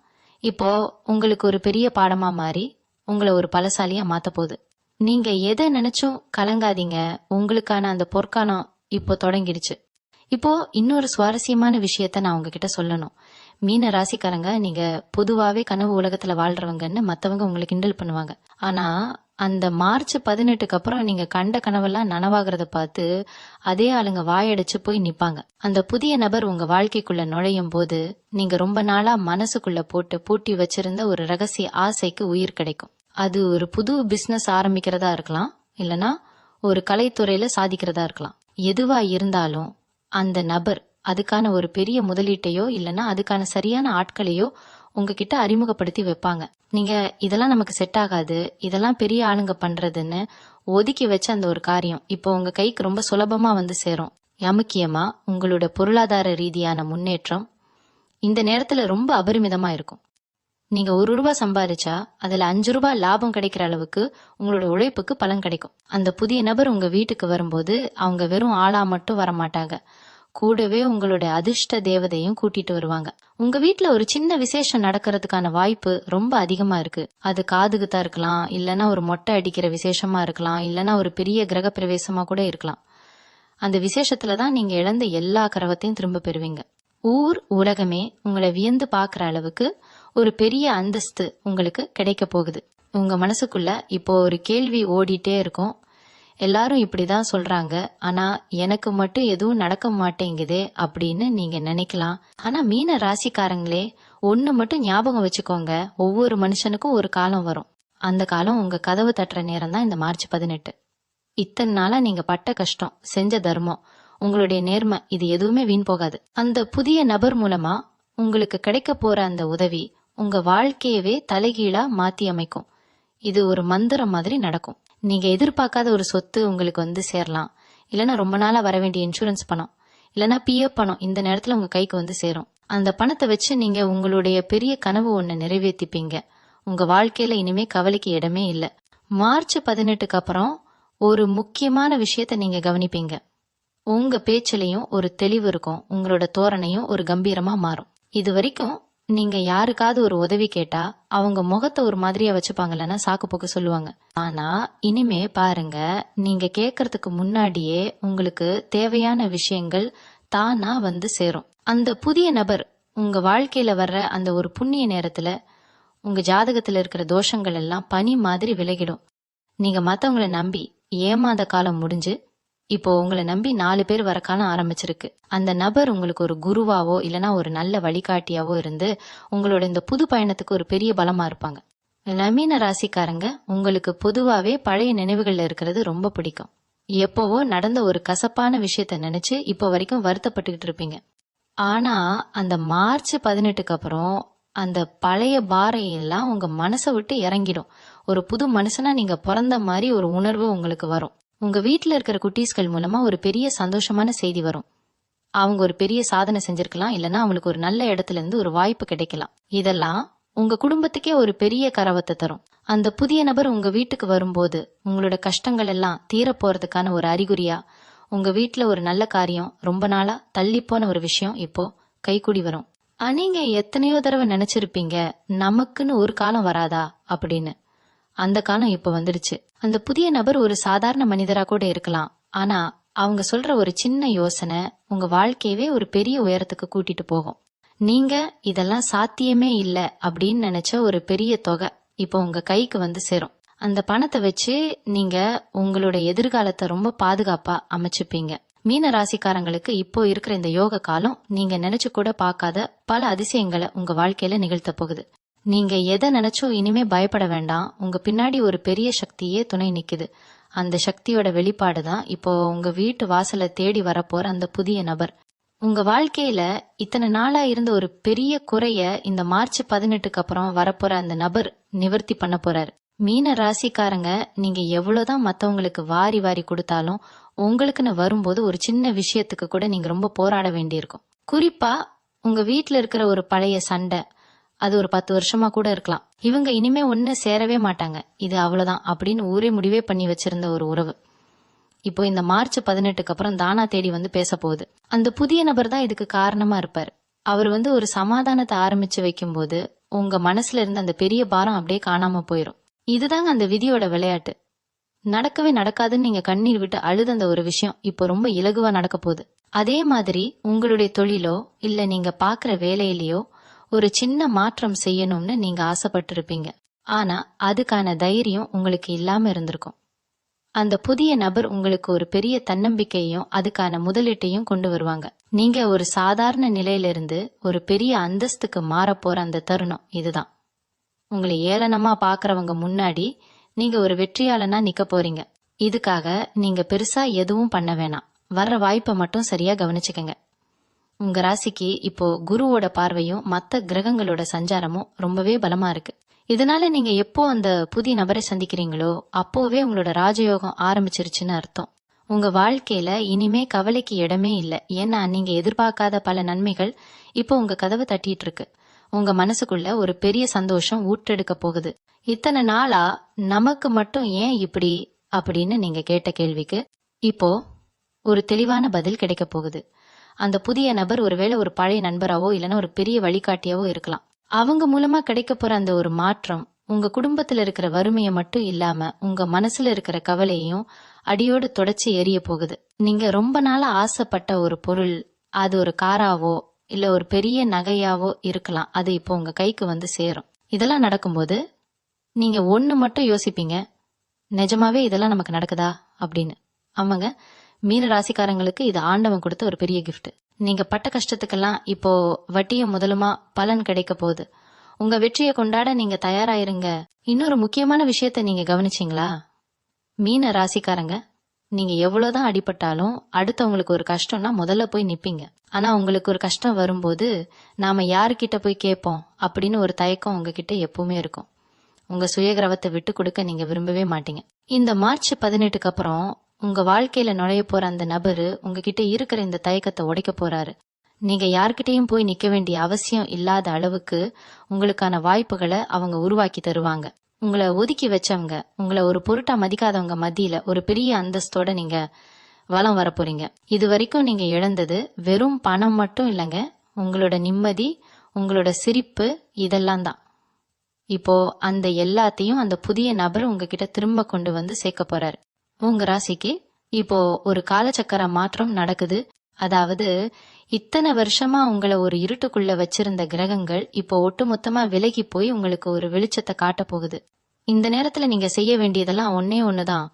இப்போ உங்களுக்கு ஒரு பெரிய பாடமா மாறி உங்களை ஒரு பலசாலியா மாத்த போகுது. நீங்க எதை நினைச்சும் கலங்காதீங்க. உங்களுக்கான அந்த பொற்காலம் இப்போ தொடங்கிடுச்சு. இப்போ இன்னொரு சுவாரஸ்யமான விஷயத்த நான் உங்ககிட்ட சொல்லணும். மீன ராசிக்காரங்க, நீங்க பொதுவாவே கனவு உலகத்துல வாழ்றவங்கன்னு மத்தவங்க உங்களை கிண்டல் பண்ணுவாங்க. ஆனா அந்த மார்ச் 18க்கு அப்புறம் நீங்க கண்ட கனவெல்லாம் நனவாகிறத பார்த்து அதே ஆளுங்க வாயடிச்சு போய் நிப்பாங்க. அந்த புதிய நபர் உங்க வாழ்க்கைக்குள்ள நுழையும் போது நீங்க ரொம்ப நாளா மனசுக்குள்ள போட்டு பூட்டி வச்சிருந்த ஒரு ரகசிய ஆசைக்கு உயிர் கிடைக்கும். அது ஒரு புது பிசினஸ் ஆரம்பிக்கிறதா இருக்கலாம், இல்லனா ஒரு கலைத்துறையில சாதிக்கிறதா இருக்கலாம். எதுவா இருந்தாலும் அந்த நபர் அதுக்கான ஒரு பெரிய முதலீட்டையோ இல்லனா அதுக்கான சரியான ஆட்களையோ உங்ககிட்ட அறிமுகப்படுத்தி வைப்பாங்க. நீங்க இதெல்லாம் நமக்கு செட் ஆகாது, இதெல்லாம் பெரிய ஆளுங்க பண்றதுன்னு ஒதுக்கி வச்ச அந்த ஒரு காரியம் இப்போ உங்க கைக்கு ரொம்ப சுலபமா வந்து சேரும். முக்கியமா உங்களோட பொருளாதார ரீதியான முன்னேற்றம் இந்த நேரத்துல ரொம்ப அபரிமிதமா இருக்கும். நீங்க ₹1 சம்பாதிச்சா அதுல ₹5 லாபம் கிடைக்கிற அளவுக்கு உங்களோட உழைப்புக்கு பலன் கிடைக்கும். அந்த புதிய நபர் உங்க வீட்டுக்கு வரும்போது அவங்க வெறும் ஆளா மட்டும் வரமாட்டாங்க, கூடவே உங்களோட அதிர்ஷ்ட தேவதையும் கூட்டிட்டு வருவாங்க. உங்க வீட்டுல ஒரு சின்ன விசேஷம் நடக்கிறதுக்கான வாய்ப்பு ரொம்ப அதிகமா இருக்கு. அது காதுகுத்தா இருக்கலாம், இல்லனா ஒரு மொட்டை அடிக்கிற விசேஷமா இருக்கலாம், இல்லனா ஒரு பெரிய கிரக பிரவேசமா கூட இருக்கலாம். அந்த விசேஷத்துலதான் நீங்க இழந்த எல்லா கரவத்தையும் திரும்ப பெறுவீங்க. ஊர் உலகமே உங்களை வியந்து பாக்குற அளவுக்கு ஒரு பெரிய அந்தஸ்து உங்களுக்கு கிடைக்க போகுது. உங்க மனசுக்குள்ள இப்போ ஒரு கேள்வி ஓடிட்டே இருக்கும். எல்லாரும் இப்படிதான் சொல்றாங்க, ஆனா எனக்கு மட்டும் எதுவும் நடக்க மாட்டேங்குதே அப்படின்னு நீங்க நினைக்கலாம். ஆனா மீன ராசிக்காரங்களே, ஒண்ணு மட்டும் ஞாபகம் வச்சுக்கோங்க. ஒவ்வொரு மனுஷனுக்கும் ஒரு காலம் வரும். அந்த காலம் உங்க கதவு தட்டுற நேரம் தான் இந்த மார்ச் 18. இத்தனை நாளா நீங்க பட்ட கஷ்டம், செஞ்ச தர்மம், உங்களுடைய நேர்மை, இது எதுவுமே வீண் போகாது. அந்த புதிய நபர் மூலமா உங்களுக்கு கிடைக்க போற அந்த உதவி உங்க வாழ்க்கையவே தலைகீழா மாத்தி அமைக்கும். இது ஒரு மந்திரம் மாதிரி நடக்கும். நீங்க எதிர்பார்க்காத ஒரு சொத்து உங்களுக்கு வந்து சேரலாம், இல்லனா ரொம்ப நாளா வர வேண்டிய இன்சூரன்ஸ் பணம், இல்லனா பிஎஃப் பணம் இந்த நேரத்துல உங்க கைக்கு வந்து சேரும். அந்த பணத்தை வச்சு நீங்க உங்களுடைய பெரிய கனவு ஒண்ணு நிறைவேற்றிப்பீங்க. உங்க வாழ்க்கையில இனிமே கவலைக்கு இடமே இல்லை. மார்ச் 18க்கு அப்புறம் ஒரு முக்கியமான விஷயத்த நீங்க கவனிப்பீங்க. உங்க பேச்சிலையும் ஒரு தெளிவு இருக்கும், உங்களோட தோரணையும் ஒரு கம்பீரமா மாறும். இது வரைக்கும் நீங்க யாருக்காவது ஒரு உதவி கேட்டா அவங்க முகத்தை ஒரு மாதிரியா வச்சுப்பாங்கல்லன்னா சாக்கு போக்கு சொல்லுவாங்க. ஆனா இனிமே பாருங்க, நீங்க கேட்கறதுக்கு முன்னாடியே உங்களுக்கு தேவையான விஷயங்கள் தானா வந்து சேரும். அந்த புதிய நபர் உங்க வாழ்க்கையில வர்ற அந்த ஒரு புண்ணிய நேரத்துல உங்க ஜாதகத்துல இருக்கிற தோஷங்கள் எல்லாம் பனி மாதிரி விலகிடும். நீங்க மத்தவங்களை நம்பி ஏமாந்த காலம் முடிஞ்சு இப்போ உங்களை நம்பி 4 பேர் வர காலம் ஆரம்பிச்சிருக்கு. அந்த நபர் உங்களுக்கு ஒரு குருவாவோ இல்லனா ஒரு நல்ல வழிகாட்டியாவோ இருந்து உங்களோட இந்த புது பயணத்துக்கு ஒரு பெரிய பலமா இருப்பாங்க. மீன ராசிக்காரங்க, உங்களுக்கு பொதுவாவே பழைய நினைவுகள்ல இருக்கிறது ரொம்ப பிடிக்கும். எப்பவோ நடந்த ஒரு கசப்பான விஷயத்த நினைச்சு இப்போ வரைக்கும் வருத்தப்பட்டுக்கிட்டு இருப்பீங்க. ஆனா அந்த மார்ச் 18க்கு அப்புறம் அந்த பழைய பாரம் எல்லாம் உங்க மனசை விட்டு இறங்கிடும். ஒரு புது மனுஷனா நீங்க பிறந்த மாதிரி ஒரு உணர்வு உங்களுக்கு வரும். உங்க வீட்டுல இருக்கிற குட்டீஸ்கள் மூலமா ஒரு பெரிய சந்தோஷமான செய்தி வரும். அவங்க ஒரு பெரிய சாதனை செஞ்சிருக்கலாம், இல்லைன்னா அவங்களுக்கு ஒரு நல்ல இடத்துல இருந்து ஒரு வாய்ப்பு கிடைக்கலாம். இதெல்லாம் உங்க குடும்பத்துக்கே ஒரு பெரிய கரவத்தை தரும். அந்த புதிய நபர் உங்க வீட்டுக்கு வரும்போது உங்களோட கஷ்டங்கள் எல்லாம் தீர போறதுக்கான ஒரு அறிகுறியா உங்க வீட்டுல ஒரு நல்ல காரியம், ரொம்ப நாளா தள்ளி போன ஒரு விஷயம் இப்போ கைகூடி வரும். நீங்க எத்தனையோ தடவை நினைச்சிருப்பீங்க, நமக்குன்னு ஒரு காலம் வராதா அப்படின்னு. அந்த காலம் இப்ப வந்துடுச்சு. அந்த புதிய நபர் ஒரு சாதாரண மனிதரா கூட இருக்கலாம். ஆனா அவங்க சொல்ற ஒரு சின்ன யோசனை உங்க வாழ்க்கையவே ஒரு பெரிய உயரத்துக்கு கூட்டிட்டு போகும். நீங்க இதெல்லாம் சாத்தியமே இல்ல அப்படின்னு நினைச்ச ஒரு பெரிய தொகை இப்போ உங்க கைக்கு வந்து சேரும். அந்த பணத்தை வச்சு நீங்க உங்களோட எதிர்காலத்தை ரொம்ப பாதுகாப்பா அமைச்சுப்பீங்க. மீன ராசிக்காரங்களுக்கு இப்போ இருக்கிற இந்த யோக காலம் நீங்க நினைச்சு கூட பார்க்காத பல அதிசயங்களை உங்க வாழ்க்கையில நிகழ்த்த போகுது. நீங்க எதை நினைச்சோ இனிமே பயப்பட வேண்டாம். உங்க பின்னாடி ஒரு பெரிய சக்தியே துணை நிக்குது. அந்த சக்தியோட வெளிப்பாடுதான் இப்போ உங்க வீட்டு வாசலை தேடி வரப்போற அந்த புதிய நபர். உங்க வாழ்க்கையில இத்தனை நாளா இருந்த ஒரு பெரிய குறைய இந்த மார்ச் 18க்கு அப்புறம் வரப்போற அந்த நபர் நிவர்த்தி பண்ண போறாரு. மீன ராசிக்காரங்க, நீங்க எவ்வளவுதான் மத்தவங்களுக்கு வாரி வாரி கொடுத்தாலும் உங்களுக்குன்னு வரும்போது ஒரு சின்ன விஷயத்துக்கு கூட நீங்க ரொம்ப போராட வேண்டியிருக்கும். குறிப்பா உங்க வீட்டுல இருக்கிற ஒரு பழைய சண்டை, அது ஒரு 10 வருஷமா கூட இருக்கலாம். இவங்க இனிமே ஒண்ணு சேரவே மாட்டாங்க, இது அவ்வளவுதான் அப்படின்னு ஊரே முடிவே பண்ணி வச்சிருந்த ஒரு உறவு இப்போ இந்த மார்ச் 18க்கு அப்புறம் தானா தேடி வந்து பேச போகுது. அந்த புதிய நபர் தான் இதுக்கு காரணமா இருப்பாரு. அவர் வந்து ஒரு சமாதானத்தை ஆரம்பிச்சு வைக்கும் போது உங்க மனசுல இருந்த அந்த பெரிய பாரம் அப்படியே காணாம போயிடும். இதுதாங்க அந்த விதியோட விளையாட்டு. நடக்கவே நடக்காதுன்னு நீங்க கண்ணீர் விட்டு அழுத அந்த ஒரு விஷயம் இப்போ ரொம்ப இலகுவா நடக்க போகுது. அதே மாதிரி உங்களுடைய தொழிலோ இல்ல நீங்க பாக்குற வேலையிலயோ ஒரு சின்ன மாற்றம் செய்யணும்னு நீங்க ஆசைப்பட்டிருப்பீங்க. ஆனா அதுக்கான தைரியம் உங்களுக்கு இல்லாம இருந்திருக்கும். அந்த புதிய நபர் உங்களுக்கு ஒரு பெரிய தன்னம்பிக்கையும் அதுக்கான முதலீட்டையும் கொண்டு வருவாங்க. நீங்க ஒரு சாதாரண நிலையிலிருந்து ஒரு பெரிய அந்தஸ்துக்கு மாற போற அந்த தருணம் இதுதான். உங்களை ஏளனமா பாக்குறவங்க முன்னாடி நீங்க ஒரு வெற்றியாளனா நிக்க போறீங்க. இதுக்காக நீங்க பெருசா எதுவும் பண்ண வேணாம். வர்ற வாய்ப்பை மட்டும் சரியா கவனிச்சுக்கங்க. உங்க ராசிக்கு இப்போ குருவோட பார்வையும் மத்த கிரகங்களோட சஞ்சாரமும் ரொம்பவே பலமா இருக்கு. இதனால நீங்க எப்போ அந்த புதிய நபரை சந்திக்கிறீங்களோ அப்போவே உங்களோட ராஜயோகம் ஆரம்பிச்சிருச்சுன்னு அர்த்தம். உங்க வாழ்க்கையில இனிமே கவலைக்கு இடமே இல்லை. ஏன்னா நீங்க எதிர்பார்க்காத பல நன்மைகள் இப்போ உங்க கதவை தட்டிட்டு இருக்கு. உங்க மனசுக்குள்ள ஒரு பெரிய சந்தோஷம் ஊற்றெடுக்க போகுது. இத்தனை நாளா நமக்கு மட்டும் ஏன் இப்படி அப்படின்னு நீங்க கேட்ட கேள்விக்கு இப்போ ஒரு தெளிவான பதில் கிடைக்க போகுது. அந்த புதிய நபர் ஒருவேளை ஒரு பழைய நண்பராவோ இல்லைன்னா ஒரு பெரிய வழிகாட்டியாவோ இருக்கலாம். அவங்க மூலமா கிடைக்க போற அந்த ஒரு மாற்றம் உங்க குடும்பத்துல இருக்கிற வறுமையை மட்டும் இல்லாம உங்க மனசுல இருக்கிற கவலையையும் அடியோடு தொடச்சி எரிய போகுது. நீங்க ரொம்ப நாளா ஆசைப்பட்ட ஒரு பொருள், அது ஒரு காராவோ இல்ல ஒரு பெரிய நகையாவோ இருக்கலாம், அது இப்போ உங்க கைக்கு வந்து சேரும். இதெல்லாம் நடக்கும்போது நீங்க ஒண்ணு மட்டும் யோசிப்பீங்க, நிஜமாவே இதெல்லாம் நமக்கு நடக்குதா அப்படின்னு. ஆமாங்க, மீன ராசிக்காரங்களுக்கு இது ஆண்டவன் கொடுத்த ஒரு பெரிய கிஃப்ட். நீங்க பட்ட கஷ்டத்துக்கெல்லாம் இப்போ வட்டியும் முதலுமா பலன் கிடைக்க போகுது. உங்க வெற்றியை கொண்டாட நீங்க தயாராயிருங்க. இன்னொரு முக்கியமான விஷயத்த நீங்க கவனிச்சீங்களா? மீன ராசிக்காரங்க, நீங்க எவ்வளவுதான் அடிபட்டாலும் அடுத்தவங்களுக்கு ஒரு கஷ்டம்னா முதல்ல போய் நிப்பீங்க. ஆனா உங்களுக்கு ஒரு கஷ்டம் வரும்போது நாம யாருக்கிட்ட போய் கேட்போம் அப்படின்னு ஒரு தயக்கம் உங்ககிட்ட எப்பவுமே இருக்கும். உங்க சுயகிரவத்தை விட்டு கொடுக்க நீங்க விரும்பவே மாட்டீங்க. இந்த மார்ச் 18க்கு அப்புறம் உங்க வாழ்க்கையில நுழைய போற அந்த நபரு உங்ககிட்ட இருக்கிற இந்த தயக்கத்தை உடைக்க போறாரு. நீங்க யார்கிட்டயும் போய் நிக்க வேண்டிய அவசியம் இல்லாத அளவுக்கு உங்களுக்கான வாய்ப்புகளை அவங்க உருவாக்கி தருவாங்க. உங்களை ஒதுக்கி வச்சவங்க, உங்களை ஒரு பொருட்டா மதிக்காதவங்க மத்தியில ஒரு பெரிய அந்தஸ்தோட நீங்க வலம் வர போறீங்க. இது வரைக்கும் நீங்க இழந்தது வெறும் பணம் மட்டும் இல்லைங்க, உங்களோட நிம்மதி, உங்களோட சிரிப்பு, இதெல்லாம் தான். இப்போ அந்த எல்லாத்தையும் அந்த புதிய நபர் உங்ககிட்ட திரும்ப கொண்டு வந்து சேர்க்க போறாரு. உங்க ராசிக்கு இப்போ ஒரு காலச்சக்கர மாற்றம் நடக்குது. அதாவது இத்தனை வருஷமா உங்களை ஒரு இருட்டுக்குள்ள வச்சிருந்த கிரகங்கள் இப்போ ஒட்டுமொத்தமா விலகி போய் உங்களுக்கு ஒரு வெளிச்சத்தை காட்ட போகுது. இந்த நேரத்துல நீங்க செய்ய வேண்டியதெல்லாம் ஒன்னே ஒண்ணுதான்.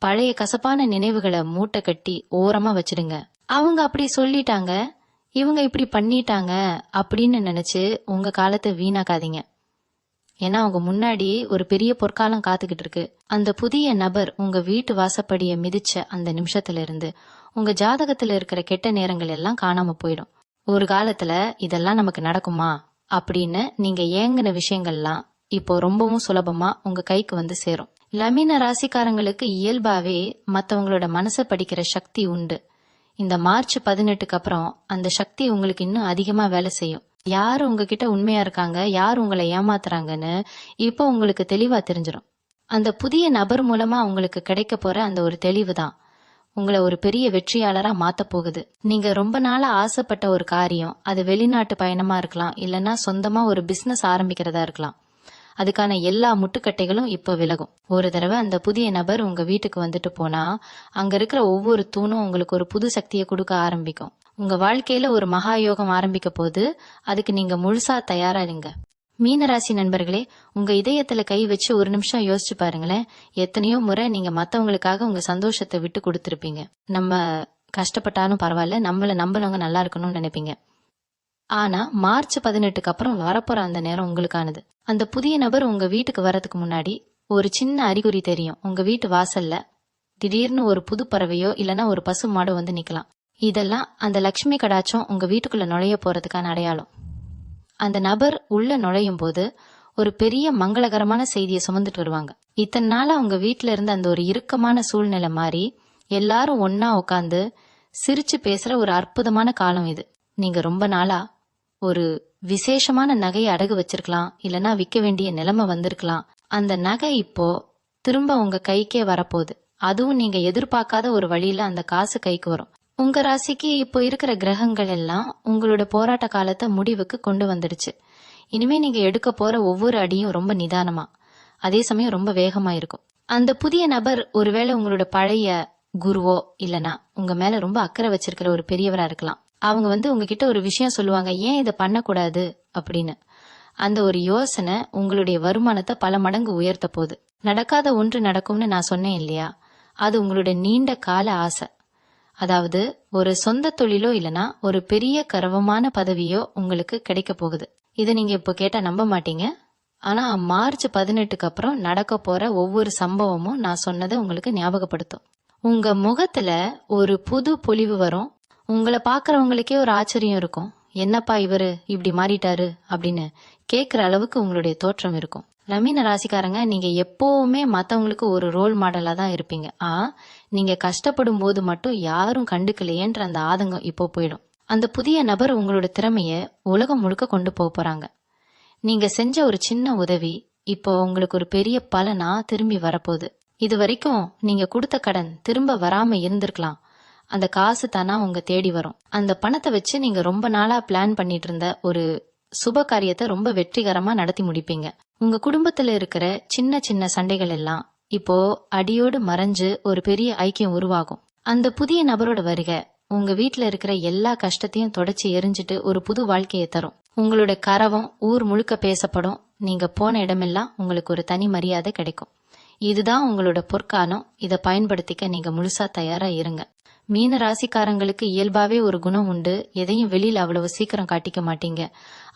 பழைய கசப்பான நினைவுகளை மூட்டை கட்டி ஓரமா வச்சிடுங்க. அவங்க அப்படி சொல்லிட்டாங்க, இவங்க இப்படி பண்ணிட்டாங்க அப்படின்னு நினைச்சு உங்க காலத்தை வீணாக்காதீங்க. ஏன்னா அவங்க முன்னாடி ஒரு பெரிய பொற்காலம் காத்துக்கிட்டு இருக்கு. அந்த புதிய நபர் உங்க வீட்டு வாசப்படிய மிதிச்ச அந்த நிமிஷத்துல இருந்து உங்க ஜாதகத்துல இருக்கிற கெட்ட நேரங்கள் எல்லாம் காணாம போயிடும். ஒரு காலத்துல இதெல்லாம் நமக்கு நடக்குமா அப்படின்னு நீங்க ஏங்கின விஷயங்கள்லாம் இப்போ ரொம்பவும் சுலபமா உங்க கைக்கு வந்து சேரும். லமீன ராசிக்காரங்களுக்கு இயல்பாவே மத்தவங்களோட மனசை படிக்கிற சக்தி உண்டு. இந்த மார்ச் 18க்கு அப்புறம் அந்த சக்தி உங்களுக்கு இன்னும் அதிகமா வேலை செய்யும். யாரு உங்ககிட்ட உண்மையா இருக்காங்க, யார் உங்களை ஏமாத்துறாங்கன்னு இப்போ உங்களுக்கு தெளிவா தெரிஞ்சிடும். அந்த புதிய நபர் மூலமா உங்களுக்கு கிடைக்க போற அந்த ஒரு தெளிவு தான் உங்களை ஒரு பெரிய வெற்றியாளரா மாத்த போகுது. நீங்க ரொம்ப நாளா ஆசைப்பட்ட ஒரு காரியம், அது வெளிநாட்டு பயணமா இருக்கலாம், இல்லைன்னா சொந்தமா ஒரு பிசினஸ் ஆரம்பிக்கிறதா இருக்கலாம். அதுக்கான எல்லா முட்டுக்கட்டைகளும் இப்போ விலகும். ஒரு தடவை அந்த புதிய நபர் உங்க வீட்டுக்கு வந்துட்டு போனா அங்க இருக்கிற ஒவ்வொரு தூணும் உங்களுக்கு ஒரு புது சக்தியை கொடுக்க ஆரம்பிக்கும். உங்க வாழ்க்கையில ஒரு மகா யோகம் ஆரம்பிக்க போது, அதுக்கு நீங்க முழுசா தயாரா இருங்க. மீனராசி நண்பர்களே, உங்க இதயத்துல கை வச்சு ஒரு நிமிஷம் யோசிச்சு பாருங்களேன். எத்தனையோ முறை நீங்க மத்தவங்களுக்காக உங்க சந்தோஷத்தை விட்டு கொடுத்திருப்பீங்க. நம்ம கஷ்டப்பட்டாலும் பரவாயில்ல, நம்மள நம்பலவங்க நல்லா இருக்கணும்னு நினைப்பீங்க. ஆனா மார்ச் 18க்கு அப்புறம் வரப்போற அந்த நேரம் உங்களுக்கானது. அந்த புதிய நபர் உங்க வீட்டுக்கு வர்றதுக்கு முன்னாடி ஒரு சின்ன அறிகுறி தெரியும். உங்க வீட்டு வாசல்ல திடீர்னு ஒரு புது பறவையோ இல்லைன்னா ஒரு பசு மாடோ வந்து நிக்கலாம். இதெல்லாம் அந்த லட்சுமி கடாட்சம் உங்க வீட்டுக்குள்ள நுழைய போறதுக்கான அடையாளம். அந்த நபர் உள்ள நுழையும் போது ஒரு பெரிய மங்களகரமான செய்தியை சுமந்துட்டு வருவாங்க. இத்தனை நாளா உங்க வீட்டுல இருந்த அந்த ஒரு இறுக்கமான சூழ்நிலை மாறி எல்லாரும் ஒன்னா உட்காந்து சிரிச்சு பேசுற ஒரு அற்புதமான காலம் இது. நீங்க ரொம்ப நாளா ஒரு விசேஷமான நகையை அடகு வச்சிருக்கலாம், இல்லைன்னா விற்க வேண்டிய நிலைமை வந்திருக்கலாம். அந்த நகை இப்போ திரும்ப உங்க கைக்கே வரப்போகுது. அதுவும் நீங்க எதிர்பார்க்காத ஒரு வழியில அந்த காசு கைக்கு வரும். உங்க ராசிக்கு இப்போ இருக்கிற கிரகங்கள் எல்லாம் உங்களோட போராட்ட காலத்தை முடிவுக்கு கொண்டு வந்துடுச்சு. இனிமே நீங்க எடுக்க போற ஒவ்வொரு அடியும் ரொம்ப நிதானமா, அதே சமயம் ரொம்ப வேகமா இருக்கும். அந்த புதிய நபர் ஒருவேளை உங்களோட பழைய குருவோ இல்லனா உங்க மேல ரொம்ப அக்கறை வச்சிருக்கிற ஒரு பெரியவரா இருக்கலாம். அவங்க வந்து உங்ககிட்ட ஒரு விஷயம் சொல்லுவாங்க, ஏன் இதை பண்ணக்கூடாது அப்படின்னு. அந்த ஒரு யோசனை உங்களுடைய வருமானத்தை பல மடங்கு உயர்த்த போகுது. நடக்காத ஒன்று நடக்கும்னு நான் சொன்னேன் இல்லையா, அது உங்களுடைய நீண்ட கால ஆசை. அதாவது ஒரு சொந்த தொழிலோ இல்லனா ஒரு பெரிய கர்வமான பதவியோ உங்களுக்கு கிடைக்க போகுது. இதை நீங்க இப்போ கேட்டா நம்ப மாட்டீங்க. ஆனா மார்ச் 18க்கு அப்புறம் நடக்க போற ஒவ்வொரு சம்பவமும் நான் சொன்னதை உங்களுக்கு ஞாபகப்படுத்தும். உங்க முகத்துல ஒரு புது பொலிவு வரும். உங்களை பாக்குறவங்களுக்கே ஒரு ஆச்சரியம் இருக்கும், என்னப்பா இவரு இப்படி மாறிட்டாரு அப்படின்னு கேக்குற அளவுக்கு உங்களுடைய தோற்றம் இருக்கும். லமீன ராசிக்காரங்க, நீங்க எப்பவுமே மத்தவங்களுக்கு ஒரு ரோல் மாடலா தான் இருப்பீங்க. நீங்க கஷ்டப்படும் போது மட்டும் யாரும் கண்டுக்கலையேன்ற அந்த ஆதங்கம் இப்போ போயிடும். அந்த புதிய நபர் உங்களோட திறமைய உலகம் முழுக்க கொண்டு போறாங்க. நீங்க செஞ்ச ஒரு சின்ன உதவி இப்போ உங்களுக்கு ஒரு பெரிய பலனா திரும்பி வரப்போகுது. இது வரைக்கும் நீங்க கொடுத்த கடன் திரும்ப வராம இருந்திருக்கலாம். அந்த காசு தானா உங்க தேடி வரும். அந்த பணத்தை வச்சு நீங்க ரொம்ப நாளா பிளான் பண்ணிட்டு இருந்த ஒரு சுப காரியத்தை ரொம்ப வெற்றிகரமா நடத்தி முடிப்பீங்க. உங்க குடும்பத்துல இருக்கிற சின்ன சின்ன சண்டைகள் எல்லாம் இப்போ அடியோடு மறைஞ்சு ஒரு பெரிய ஐக்கியம் உருவாகும். அந்த புதிய நபரோட வருகை உங்க வீட்டுல இருக்கிற எல்லா கஷ்டத்தையும் தொடச்சி எரிஞ்சிட்டு ஒரு புது வாழ்க்கையை தரும். உங்களோட கரவம் ஊர் முழுக்க பேசப்படும். நீங்க போன இடமெல்லாம் உங்களுக்கு ஒரு தனி மரியாதை கிடைக்கும். இதுதான் உங்களோட பொற்காலம். இதை பயன்படுத்திக்க நீங்க முழுசா தயாரா இருங்க. மீன ராசிக்காரங்களுக்கு இயல்பாவே ஒரு குணம் உண்டு. எதையும் வெளியில அவ்வளவு சீக்கிரம் காட்டிக்க மாட்டீங்க.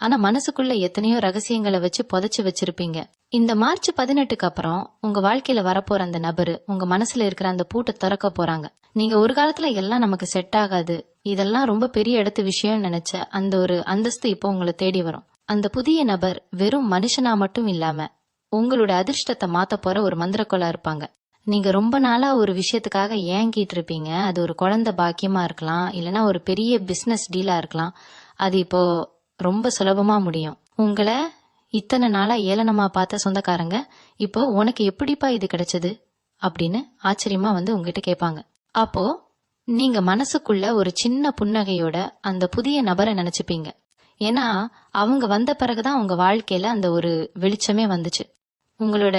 ஆனா மனசுக்குள்ள எத்தனையோ ரகசியங்களை வச்சு புதைச்சு வச்சிருப்பீங்க. இந்த மார்ச் 18க்கு அப்புறம் உங்க வாழ்க்கையில வரப்போற அந்த நபரு உங்க மனசுல இருக்கிற அந்த பூட்டை திறக்க போறாங்க. நீங்க ஒரு காலத்துல எல்லாம் நமக்கு செட் ஆகாது, இதெல்லாம் ரொம்ப பெரிய இடத்து விஷயம் நினைச்ச அந்த ஒரு அந்தஸ்து இப்போ உங்களை தேடி வரும். அந்த புதிய நபர் வெறும் மனுஷனா மட்டும் இல்லாம உங்களோட அதிர்ஷ்டத்தை மாத்த போற ஒரு மந்திரக்கோலா இருப்பாங்க. நீங்க ரொம்ப நாளா ஒரு விஷயத்துக்காக ஏங்கிட்டு இருப்பீங்க. அது ஒரு குழந்தை பாக்கியமா இருக்கலாம், இல்லனா ஒரு பெரிய பிசினஸ் டீலா இருக்கலாம். அது இப்போ ரொம்ப சுலபமா முடியும். உங்களை இத்தனை நாளா ஏளனமா பார்த்த சொந்தக்காரங்க இப்போ உனக்கு எப்படிப்பா இது கிடைச்சது அப்படின்னு ஆச்சரியமா வந்து உங்ககிட்ட கேட்பாங்க. அப்போ நீங்க மனசுக்குள்ள ஒரு சின்ன புன்னகையோட அந்த புதிய நபரை நினைச்சுப்பீங்க. ஏன்னா அவங்க வந்த பிறகுதான் உங்க வாழ்க்கையில அந்த ஒரு வெளிச்சமே வந்துச்சு. உங்களோட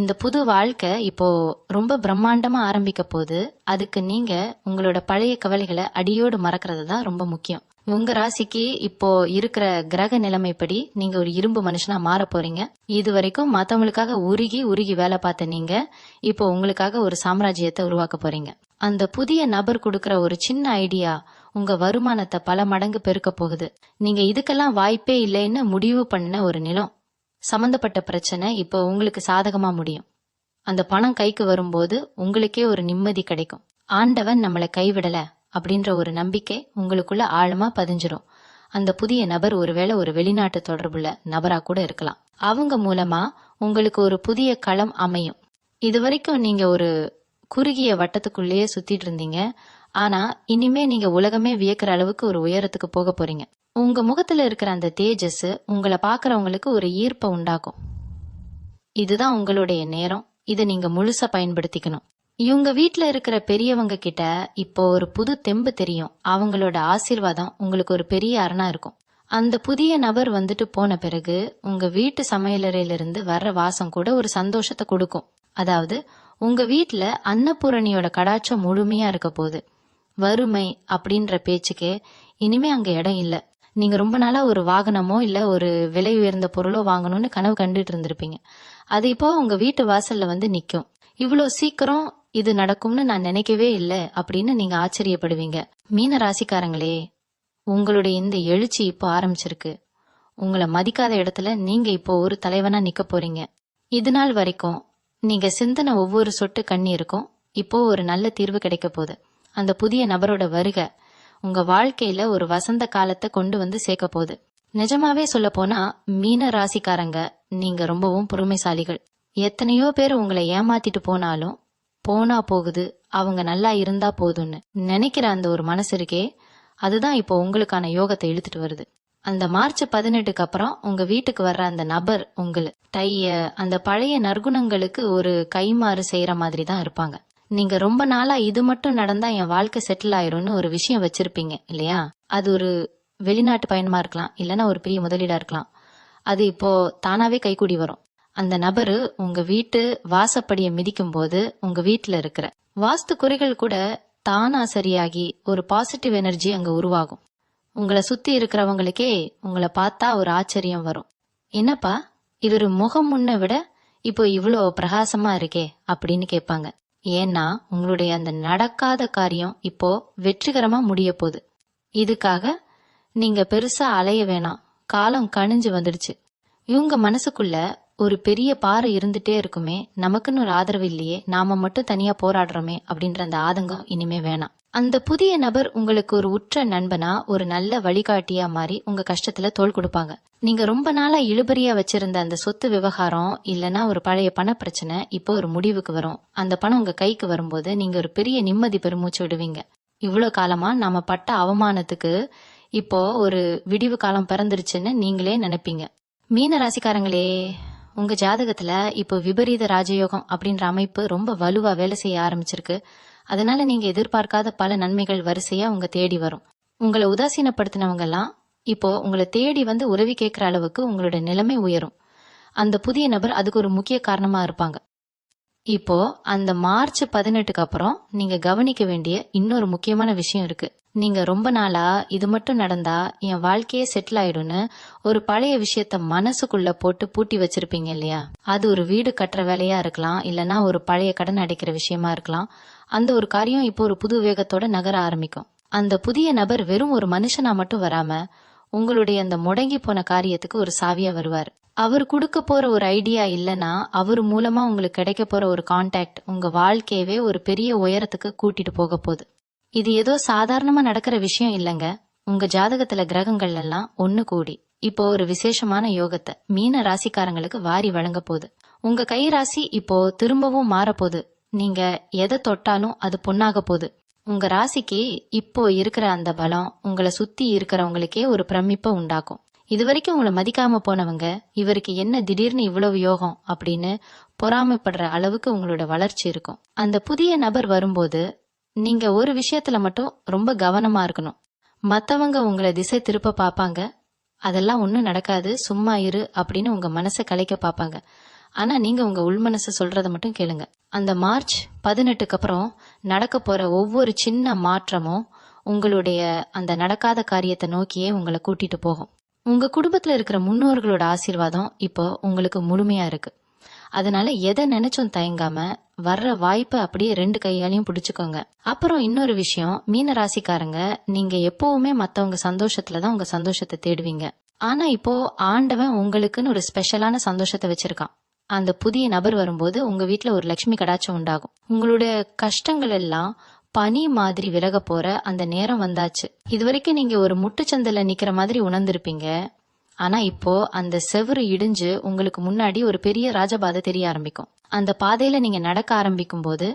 இந்த புது வாழ்க்கை இப்போ ரொம்ப பிரம்மாண்டமா ஆரம்பிக்க போது. அதுக்கு நீங்க உங்களோட பழைய கவலைகளை அடியோடு மறக்கிறது தான் ரொம்ப முக்கியம். உங்க ராசிக்கு இப்போ இருக்கிற கிரக நிலைமைப்படி நீங்க ஒரு இரும்பு மனுஷனா மாற போறீங்க. இது வரைக்கும் மத்தவங்களுக்காக உருகி உருகி வேலை பார்த்த நீங்க இப்போ உங்களுக்காக ஒரு சாம்ராஜ்யத்தை உருவாக்க போறீங்க. அந்த புதிய நபர் கொடுக்கிற ஒரு சின்ன ஐடியா உங்க வருமானத்தை பல மடங்கு பெருக்க போகுது. நீங்க இதுக்கெல்லாம் வாய்ப்பே இல்லைன்னு முடிவு பண்ண ஒரு நிலம் சம்பந்தப்பட்ட பிரச்சனை இப்போ உங்களுக்கு சாதகமா முடியும். அந்த பணம் கைக்கு வரும்போது உங்களுக்கே ஒரு நிம்மதி கிடைக்கும். ஆண்டவன் நம்மளை கைவிடல அப்படின்ற ஒரு நம்பிக்கை உங்களுக்குள்ள ஆழமா பதிஞ்சிரும். அந்த புதிய நபர் ஒருவேளை ஒரு வெளிநாட்டு தொடர்புள்ள நபரா கூட இருக்கலாம். அவங்க மூலமா உங்களுக்கு ஒரு புதிய களம் அமையும். இது வரைக்கும் நீங்க ஒரு குறுகிய வட்டத்துக்குள்ளேயே சுத்திட்டு இருந்தீங்க. ஆனா இனிமே நீங்க உலகமே வியக்கிற அளவுக்கு ஒரு உயரத்துக்கு போக போறீங்க. உங்க முகத்துல இருக்கிற அந்த தேஜஸ் உங்களை பாக்குறவங்களுக்கு ஒரு ஈர்ப்பை உண்டாக்கும். இதுதான் உங்களுடைய நேரம். இதை நீங்க முழுசா பயன்படுத்திக்கணும். இவங்க வீட்டுல இருக்கிற பெரியவங்க கிட்ட இப்போ ஒரு புது தெம்பு தெரியும். அவங்களோட ஆசீர்வாதம் உங்களுக்கு ஒரு பெரிய அரணா இருக்கும். அந்த புதிய நபர் வந்துட்டு போன பிறகு உங்க வீட்டு சமையலறையிலிருந்து வர்ற வாசம் கூட ஒரு சந்தோஷத்தை கொடுக்கும். அதாவது உங்க வீட்டுல அன்னபூரணியோட கடாட்சம் முழுமையா இருக்க போகுது. வறுமை அப்படின்ற பேச்சுக்கே இனிமே அங்க இடம் இல்ல. நீங்க ரொம்ப நாளா ஒரு வாகனமோ இல்ல ஒரு விலை உயர்ந்த பொருளோ வாங்கணும்னு கனவு கண்டுட்டு இருந்திருப்பீங்க. அது இப்போ உங்க வீட்டு வாசல்ல வந்து நிக்கும். இவ்வளோ சீக்கிரம் இது நடக்கும்னு நான் நினைக்கவே இல்லை அப்படின்னு நீங்க ஆச்சரியப்படுவீங்க. மீன ராசிக்காரங்களே, உங்களுடைய இந்த எழுச்சி இப்போ ஆரம்பிச்சிருக்கு. உங்களை மதிக்காத இடத்துல நீங்க இப்போ ஒரு தலைவனா நிக்க போறீங்க. இது நாள் வரைக்கும் நீங்க சிந்தனை ஒவ்வொரு சொட்டு கண்ணீருக்கும் இப்போ ஒரு நல்ல தீர்வு கிடைக்க போகுது. அந்த புதிய நபரோட வருகை உங்க வாழ்க்கையில ஒரு வசந்த காலத்தை கொண்டு வந்து சேர்க்க போகுது. நிஜமாவே சொல்ல போனா மீன ராசிக்காரங்க நீங்க ரொம்பவும் பொறுமைசாலிகள். எத்தனையோ பேர் உங்களை ஏமாத்திட்டு போனாலும் போனா போகுது, அவங்க நல்லா இருந்தா போதும்னு நினைக்கிற அந்த ஒரு மனசு இருக்கே, அதுதான் இப்போ உங்களுக்கான யோகத்தை இழுத்துட்டு வருது. அந்த மார்ச் 18க்கு அப்புறம் உங்க வீட்டுக்கு வர்ற அந்த நபர் உங்களை அந்த பழைய நற்குணங்களுக்கு ஒரு கைமாறு செய்யற மாதிரி தான் இருப்பாங்க. நீங்க ரொம்ப நாளா இது மட்டும் நடந்தா என் வாழ்க்கை செட்டில் ஆயிரும்னு ஒரு விஷயம் வச்சிருப்பீங்க இல்லையா? அது ஒரு வெளிநாட்டு பயணமா இருக்கலாம், இல்லைன்னா ஒரு பெரிய முதலீடா இருக்கலாம். அது இப்போ தானாவே கைகூடி வரும். அந்த நபரு உங்க வீட்டு வாசப்படியை மிதிக்கும் போது உங்க வீட்டுல இருக்கிற வாஸ்து குறைகள் கூட தானா சரியாகி ஒரு பாசிட்டிவ் எனர்ஜி அங்க உருவாகும். உங்களை சுத்தி இருக்கிறவங்களுக்கே உங்களை பார்த்தா ஒரு ஆச்சரியம் வரும். என்னப்பா இவரு முகம் முன்ன விட இப்போ இவ்வளோ பிரகாசமா இருக்கே அப்படின்னு கேட்பாங்க. ஏன்னா உங்களுடைய அந்த நடக்காத காரியம் இப்போ வெற்றிகரமா முடிய போகுது. இதுக்காக நீங்க பெருசா அலைய வேணாம். காலம் கணிஞ்சு வந்துடுச்சு. இவங்க மனசுக்குள்ள ஒரு பெரிய பாறை இருந்துட்டே இருக்குமே, நமக்குன்னு ஒரு ஆதரவு இல்லையே, நாம மட்டும் தனியா போராடுறோமே அப்படின்ற அந்த ஆதங்கம் இனிமே வேணாம். அந்த புதிய நபர் உங்களுக்கு ஒரு உற்ற நண்பனா, ஒரு நல்ல வழிகாட்டியா மாறி உங்க கஷ்டத்துல தோள் கொடுப்பாங்க. நீங்க ரொம்ப நாளா இழுபறியா வச்சிருந்த அந்த சொத்து விவகாரம் இல்லனா ஒரு பழைய பண பிரச்சனை இப்போ ஒரு முடிவுக்கு வரும். அந்த பணம் உங்க கைக்கு வரும்போது நீங்க ஒரு பெரிய நிம்மதி பெருமூச்சு விடுவீங்க. இவ்வளவு காலமா நாம பட்ட அவமானத்துக்கு இப்போ ஒரு விடிவு காலம் பிறந்துருச்சுன்னு நீங்களே நினைப்பீங்க. மீன ராசிக்காரங்களே, உங்க ஜாதகத்துல இப்போ விபரீத ராஜயோகம் அப்படின்ற அமைப்பு ரொம்ப வலுவா வேலை செய்ய ஆரம்பிச்சிருக்கு. அதனால நீங்க எதிர்பார்க்காத பல நன்மைகள் வரிசையா உங்க தேடி வரும். உங்களை உதாசீனப்படுத்தினவங்க எல்லாம் இப்போ உங்களை தேடி வந்து உதவி கேட்கிற அளவுக்கு உங்களோட நிலைமை உயரும். அந்த புதிய நபர் அதுக்கு ஒரு முக்கிய காரணமா இருப்பாங்க. இப்போ அந்த மார்ச் 18க்கு அப்புறம் நீங்க கவனிக்க வேண்டிய இன்னொரு முக்கியமான விஷயம் இருக்கு. நீங்க ரொம்ப நாளா இது மட்டும் நடந்தா என் வாழ்க்கையே செட்டில் ஆயிடும்னு ஒரு பழைய விஷயத்த மனசுக்குள்ள போட்டு பூட்டி வச்சிருப்பீங்க இல்லையா? அது ஒரு வீடு கட்டுற வேலையா இருக்கலாம், இல்லனா ஒரு பழைய கடன் அடைக்கிற விஷயமா இருக்கலாம். அந்த ஒரு காரியம் இப்போ ஒரு புது வேகத்தோட நகர ஆரம்பிக்கும். அந்த புதிய நபர் வெறும் ஒரு மனுஷனா மட்டும் வராம உங்களுடைய அந்த முடங்கி போன காரியத்துக்கு ஒரு சாவியா வருவார். அவர் கொடுக்க போற ஒரு ஐடியா இல்லனா அவர் மூலமா உங்களுக்கு கிடைக்க போற ஒரு கான்டாக்ட் உங்க வாழ்க்கையவே ஒரு பெரிய உயரத்துக்கு கூட்டிட்டு போக போகுது. இது ஏதோ சாதாரணமா நடக்கிற விஷயம் இல்லைங்க. உங்க ஜாதகத்துல கிரகங்கள் எல்லாம் ஒண்ணு கூடி இப்போ ஒரு விசேஷமான யோகத்தை மீன ராசிக்காரங்களுக்கு வாரி வழங்க போகுது. உங்க கை ராசி இப்போ திரும்பவும் மாறப்போகுது. நீங்க எதை தொட்டாலும் அது பொன்னாக போகுது. உங்க ராசிக்கு இப்போ இருக்கிற அந்த பலம் உங்களை சுத்தி இருக்கிறவங்களுக்கே ஒரு பிரமிப்பை உண்டாக்கும். இதுவரைக்கும் உங்களை மதிக்காம போனவங்க இவருக்கு என்ன திடீர்னு இவ்வளவு யோகம் அப்படின்னு பொறாமைப்படுற அளவுக்கு உங்களோட வளர்ச்சி இருக்கும். அந்த புதிய நபர் வரும்போது நீங்க ஒரு விஷயத்துல மட்டும் ரொம்ப கவனமா இருக்கணும். மத்தவங்க உங்களை திசை திருப்ப பாப்பாங்க, அதெல்லாம் ஒண்ணும் நடக்காது, சும்மா இரு அப்படின்னு உங்க மனசை கலைக்க பாப்பாங்க. ஆனா நீங்க உங்க உள்மனசு சொல்றத மட்டும் கேளுங்க. அந்த மார்ச் 18க்கு அப்புறம் நடக்க போற ஒவ்வொரு சின்ன மாற்றமும் உங்களுடைய அந்த நடக்காத காரியத்தை நோக்கியே உங்களை கூட்டிட்டு போகும். உங்க குடும்பத்துல இருக்கிற முன்னோர்களோட ஆசீர்வாதம் இப்போ உங்களுக்கு முழுமையா இருக்கு. அதனால எதை நினைச்சும் தயங்காம வர்ற வாய்ப்பை அப்படியே 2 கையாலையும் பிடிச்சுக்கோங்க. அப்புறம் இன்னொரு விஷயம், மீன ராசிக்காரங்க, நீங்க எப்பவுமே மத்தவங்க சந்தோஷத்துலதான் உங்க சந்தோஷத்தை தேடுவீங்க. ஆனா இப்போ ஆண்டவன் உங்களுக்குன்னு ஒரு ஸ்பெஷலான சந்தோஷத்தை வச்சிருக்கான். அந்த புதிய நபர் வரும்போது உங்க வீட்டுல ஒரு லட்சுமி கடாட்சம் உண்டாகும். உங்களுடைய கஷ்டங்கள் எல்லாம் பனி மாதிரி விலக போற அந்த நேரம் வந்தாச்சு. இதுவரைக்கும் நீங்க ஒரு முட்டுச்சந்தில நிக்கிற மாதிரி உணர்ந்திருப்பீங்க. ஆனா இப்போ அந்த செவுரு இடிஞ்சு உங்களுக்கு முன்னாடி ஒரு பெரிய ராஜபாதை தெரிய ஆரம்பிக்கும். அந்த பாதையில நீங்க நடக்க ஆரம்பிக்கும் போது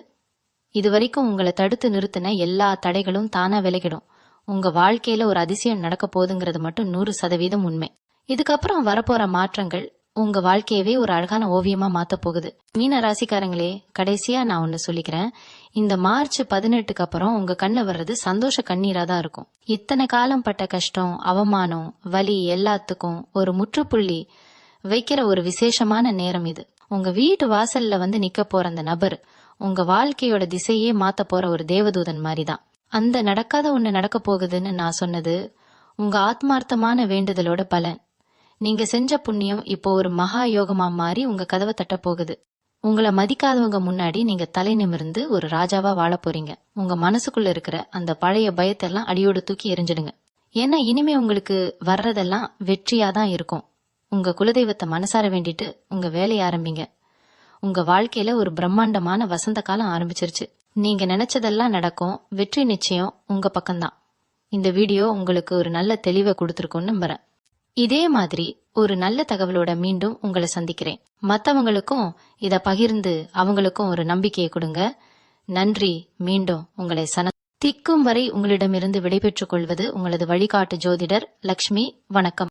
இதுவரைக்கும் உங்களை தடுத்து நிறுத்தின எல்லா தடைகளும் தானா விலகிடும். உங்க வாழ்க்கையில ஒரு அதிசயம் நடக்க போகுதுங்கிறது மட்டும் 100% உண்மை. இதுக்கப்புறம் வரப்போற மாற்றங்கள் உங்க வாழ்க்கையவே ஒரு அழகான ஓவியமா மாத்த போகுது. மீன ராசிக்காரங்களே, கடைசியா நான் ஒண்ணு சொல்லிக்கிறேன். இந்த மார்ச் 18க்கு அப்புறம் உங்க கண்ணுல வர்றது சந்தோஷ கண்ணீரா தான் இருக்கும். இத்தனை காலம் பட்ட கஷ்டம், அவமானம், வலி எல்லாத்துக்கும் ஒரு முற்றுப்புள்ளி வைக்கிற ஒரு விசேஷமான நேரம் இது. உங்க வீட்டு வாசல்ல வந்து நிக்க போற அந்த நபர் உங்க வாழ்க்கையோட திசையே மாத்த போற ஒரு தேவதூதன் மாதிரிதான். அந்த நடக்காத ஒண்ணு நடக்க போகுதுன்னு நான் சொன்னது உங்க ஆத்மார்த்தமான வேண்டுதலோட பலன். நீங்க செஞ்ச புண்ணியம் இப்போ ஒரு மகா யோகமா மாறி உங்க கதவை தட்ட போகுது. உங்களை மதிக்காதவங்க முன்னாடி நீங்க தலை நிமிர்ந்து ஒரு ராஜாவா வாழ போறீங்க. உங்க மனசுக்குள்ள இருக்கிற அந்த பழைய பயத்தெல்லாம் அடியோடு தூக்கி எரிஞ்சிடுங்க. ஏன்னா இனிமே உங்களுக்கு வர்றதெல்லாம் வெற்றியாதான் இருக்கும். உங்க குலதெய்வத்தை மனசார வேண்டிட்டு உங்க வேலையை ஆரம்பிங்க. உங்க வாழ்க்கையில ஒரு பிரம்மாண்டமான வசந்த காலம் ஆரம்பிச்சிருச்சு. நீங்க நினைச்சதெல்லாம் நடக்கும். வெற்றி நிச்சயம் உங்க பக்கம்தான். இந்த வீடியோ உங்களுக்கு ஒரு நல்ல தெளிவை கொடுத்துருக்கும்னு நம்புறேன். இதே மாதிரி ஒரு நல்ல தகவலோட மீண்டும் உங்களை சந்திக்கிறேன். மத்தவங்களுக்கும் இத பகிர்ந்து அவங்களுக்கும் ஒரு நம்பிக்கையை கொடுங்க. நன்றி. மீண்டும் உங்களை திக்கும் வரை உங்களிடமிருந்து விடைபெற்றுக் கொள்வது உங்களது வழிகாட்டு ஜோதிடர் லக்ஷ்மி. வணக்கம்.